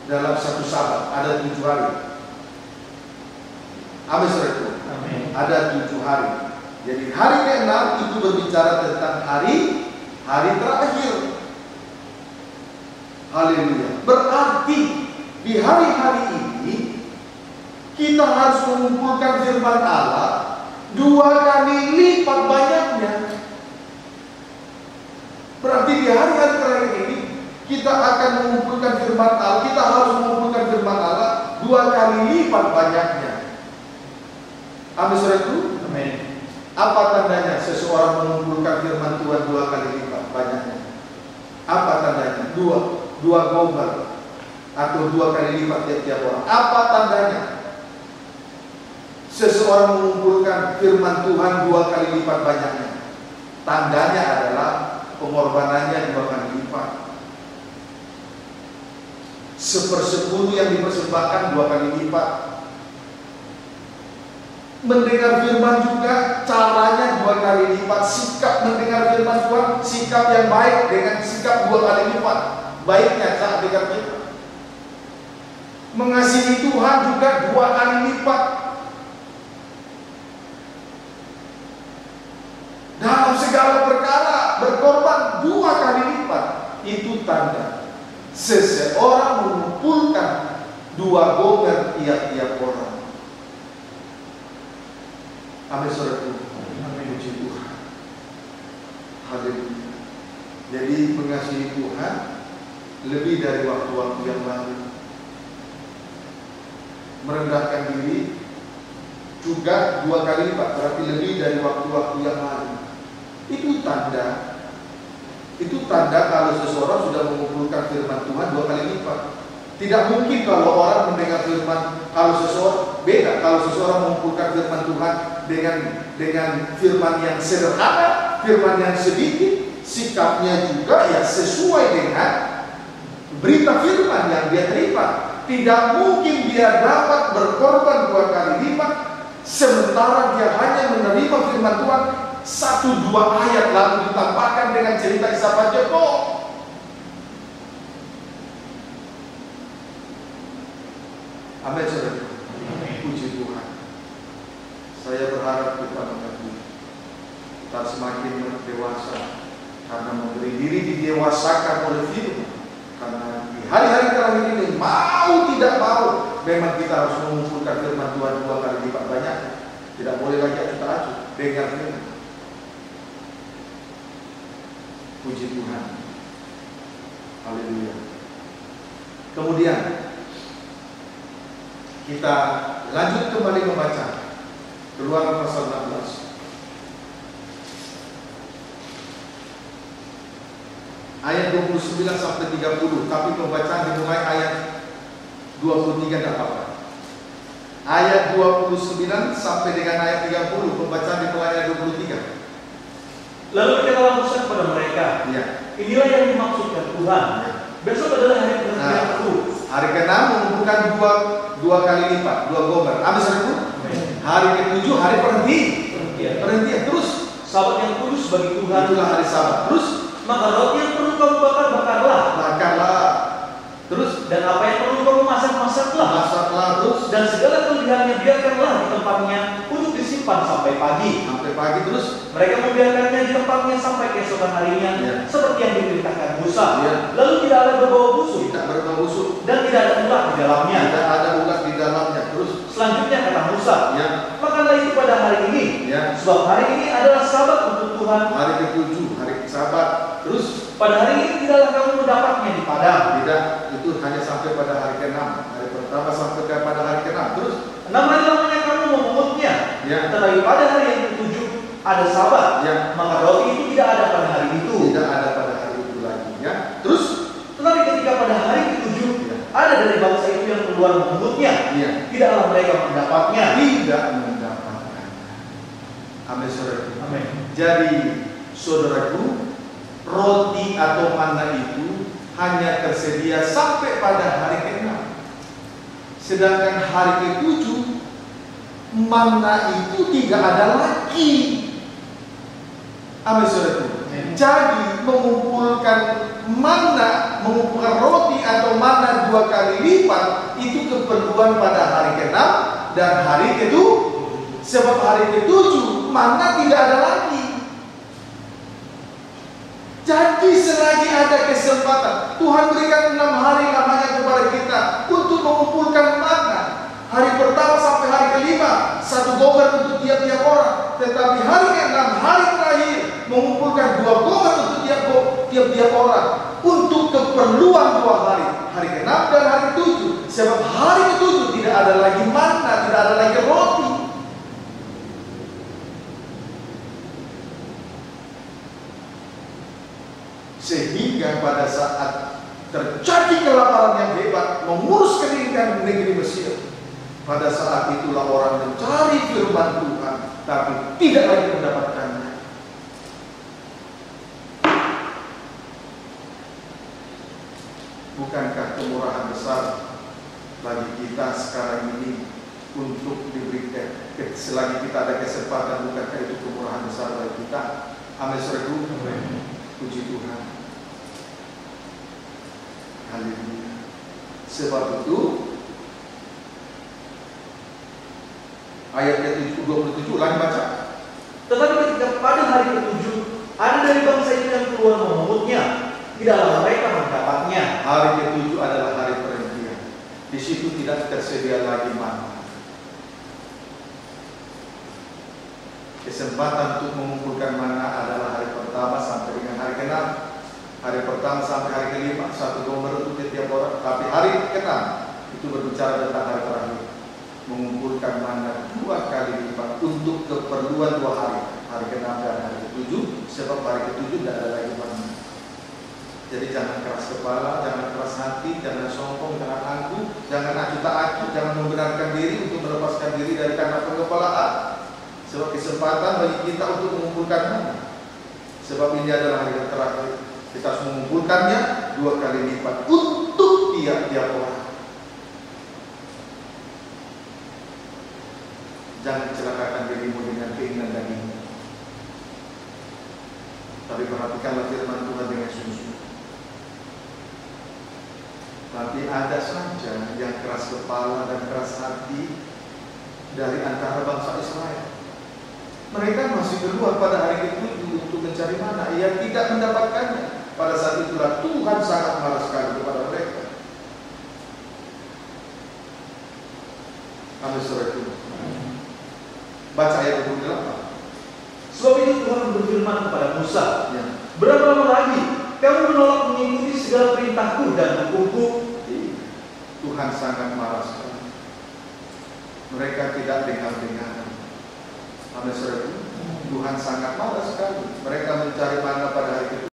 Dalam 1 sabat ada 7 hari. Amin, saudaraku. Ada 7 hari. Jadi hari ke-6 itu berbicara tentang hari terakhir. Haleluya. Berarti di hari-hari ini kita harus mengumpulkan firman Allah 2 kali lipat banyaknya. Berarti di hari-hari terakhir ini kita akan mengumpulkan firman Allah. Kita harus mengumpulkan firman Allah 2 kali lipat banyaknya. Amin, saudaraku. Amin. Apa tandanya seseorang mengumpulkan firman Tuhan 2 kali lipat banyaknya? Apa tandanya? 2 gomer atau 2 kali lipat tiap-tiap orang. Apa tandanya? Seseorang mengumpulkan firman Tuhan 2 kali lipat banyaknya. Tandanya adalah pengorbanannya 2 kali lipat. 1/10 yang dipersembahkan 2 kali lipat. Mendengar firman juga caranya 2 kali lipat. Sikap mendengar firman Tuhan, sikap yang baik dengan sikap 2 kali lipat baiknya saat dengar firman. Mengasihi Tuhan juga 2 kali lipat. Dalam segala perkara berkorban 2 kali lipat. Itu tanda seseorang mengumpulkan 2 gomer tiap-tiap orang. Amin, saudaraku. Amin, puji Tuhan. Haleluya. Jadi mengasihi Tuhan lebih dari waktu-waktu yang lalu. Merendahkan diri juga 2 kali lipat, berarti lebih dari waktu-waktu yang lalu. Itu tanda kalau seseorang sudah mengumpulkan firman Tuhan 2 kali lipat. Tidak mungkin kalau orang mendengar firman, kalau seseorang mengumpulkan firman Tuhan dengan firman yang sederhana, firman yang sedikit, sikapnya juga ya sesuai dengan berita firman yang dia terima. Tidak mungkin dia dapat berkorban 2 kali lipat sementara dia hanya menerima firman Tuhan 1-2 ayat lalu ditambahkan dengan cerita Isaac Jacob. Amin, saudara. Puji Tuhan. Saya berharap kita mengerti, kita semakin dewasa karena memberi diri didewasakan oleh firman. Karena di hari-hari terakhir ini mau tidak mau memang kita harus mengumpulkan firman Tuhan 2 kali lipat banyak. Tidak boleh lagi kita acuh dengar firman. Puji Tuhan. Haleluya. Kemudian kita lanjut kembali membaca Keluaran pasal 16. Ayat 29 sampai 30, tapi pembacaan dimulai ayat 23 tidak apa-apa. Ayat 29 sampai dengan ayat 30, pembacaan dimulai ayat 23. Lalu berkatalah Musa kepada mereka, Ya. inilah yang dimaksudkan Tuhan. Besok adalah hari perhentian aku. Hari ke-6 mengumpulkan dua kali lipat, 2 gomer. Amin saudaraku. Hari ke-7 hari perhentian. Terus Sabat yang kudus bagi Tuhan. itulah hari Sabat. Terus Maka roti yang perlu kamu bakar, bakarlah. Terus Dan apa yang perlu kamu masak, masaklah. terus Dan segala kelebihannya biarkanlah di tempatnya untuk disimpan sampai pagi. terus Mereka membiarkannya di tempatnya sampai keesokan harinya, Ya. seperti yang diperintahkan Musa. Ya. Lalu tidak ada berbau busuk tidak berbau busuk, dan tidak ada ulat di dalamnya. tidak ada ulat di dalamnya. Terus Selanjutnya kata Musa, ya, makanlah itu pada hari ini, ya, sebab hari ini adalah Sabat untuk Tuhan. hari ke-7 hari Sabat. Terus Pada hari ini tidaklah kamu mendapatnya di padang. tidak, itu hanya sampai pada hari ke-6. Hari pertama sampai pada hari ke-6. Terus 6 hari lamanya kamu memungutnya. ya, Tetapi pada hari yang ke-7 ada Sabat, ya, maka roti itu tidak ada pada hari itu. tidak ada pada hari itu lagi. Ya, terus Tetapi ketika pada hari ke-7 ya, ada dari bangsa itu yang keluar memungutnya, ya, tidaklah mereka mendapatnya. tidak mendapatkan. Amin saudaraku. Amin. Jadi saudaraku, roti atau manna itu hanya tersedia sampai pada hari ke-6. Sedangkan hari ke-7 manna itu tidak ada lagi. Amin saudaraku. Jadi mengumpulkan roti atau manna 2 kali lipat itu keperluan pada hari ke-6 dan hari ke-7. Sebab hari ke-7 manna tidak ada lagi. Jadi selagi ada kesempatan, Tuhan berikan 6 hari lamanya kepada kita untuk mengumpulkan manna. Hari pertama sampai hari ke-5 1 gomer untuk tiap-tiap orang. Tetapi hari ke-6 hari terakhir mengumpulkan 2 gomer untuk tiap-tiap orang untuk keperluan 2 hari, hari ke-6 dan hari ke-7. Sebab hari ke-7 tidak ada lagi manna, tidak ada lagi roti. Sehingga pada saat terjadi kelaparan yang hebat mengurus keringkan negeri Mesir, pada saat itulah orang mencari firman Tuhan tapi tidak lagi mendapatkannya. Bukankah kemurahan besar bagi kita sekarang ini untuk diberikan selagi kita ada kesempatan? Bukankah itu kemurahan besar bagi kita? Amin saudaraku. Puji Tuhan. Haleluya. Sebab itu ayat ke-27 lagi baca. Tetapi ketika pada hari ke-7 ada dari bangsa itu yang keluar memungutnya, tidaklah mereka mendapatnya. Hari ke-7 adalah hari perhentian. Di situ tidak tersedia lagi manna. Kesempatan untuk mengumpulkan manna adalah hari pertama sampai dengan hari ke-6. Hari pertama sampai hari ke-5 1 gomer untuk setiap orang. Tapi hari ke-6 itu berbicara tentang hari terakhir, mengumpulkan manna 2 kali lipat untuk keperluan 2 hari, hari ke-6 dan hari ke-7. Sebab hari ke-7 tidak ada lagi manna. Jadi jangan keras kepala, jangan keras hati, jangan sombong, jangan angkuh, jangan acuh tak acuh, jangan membenarkan diri untuk melepaskan diri dari karena penggepalaan. Sebab kesempatan bagi kita untuk mengumpulkan manna. Sebab ini adalah hari yang terakhir. Kita harus mengumpulkannya 2 kali lipat untuk tiap-tiap orang. Jangan celakakan dirimu dengan keinginan dagingmu. Tapi perhatikanlah firman Tuhan dengan sungguh-sungguh. Tapi ada saja yang keras kepala dan keras hati dari antara bangsa Israel. Mereka masih keluar pada hari ke-7 untuk mencari manna, ia tidak mendapatkannya. Pada saat itulah Tuhan sangat marah sekali kepada mereka. Amin saudaraku. Baca ayat 28. Sebab itu Tuhan berfirman kepada Musa, Ya. berapa lama lagi kamu menolak mengikuti segala perintahku dan hukumku? Tuhan sangat marah sekali. Mereka tidak dengar-dengar. Amin saudaraku. Tuhan sangat marah sekali. Mereka mencari manna pada hari ke-7.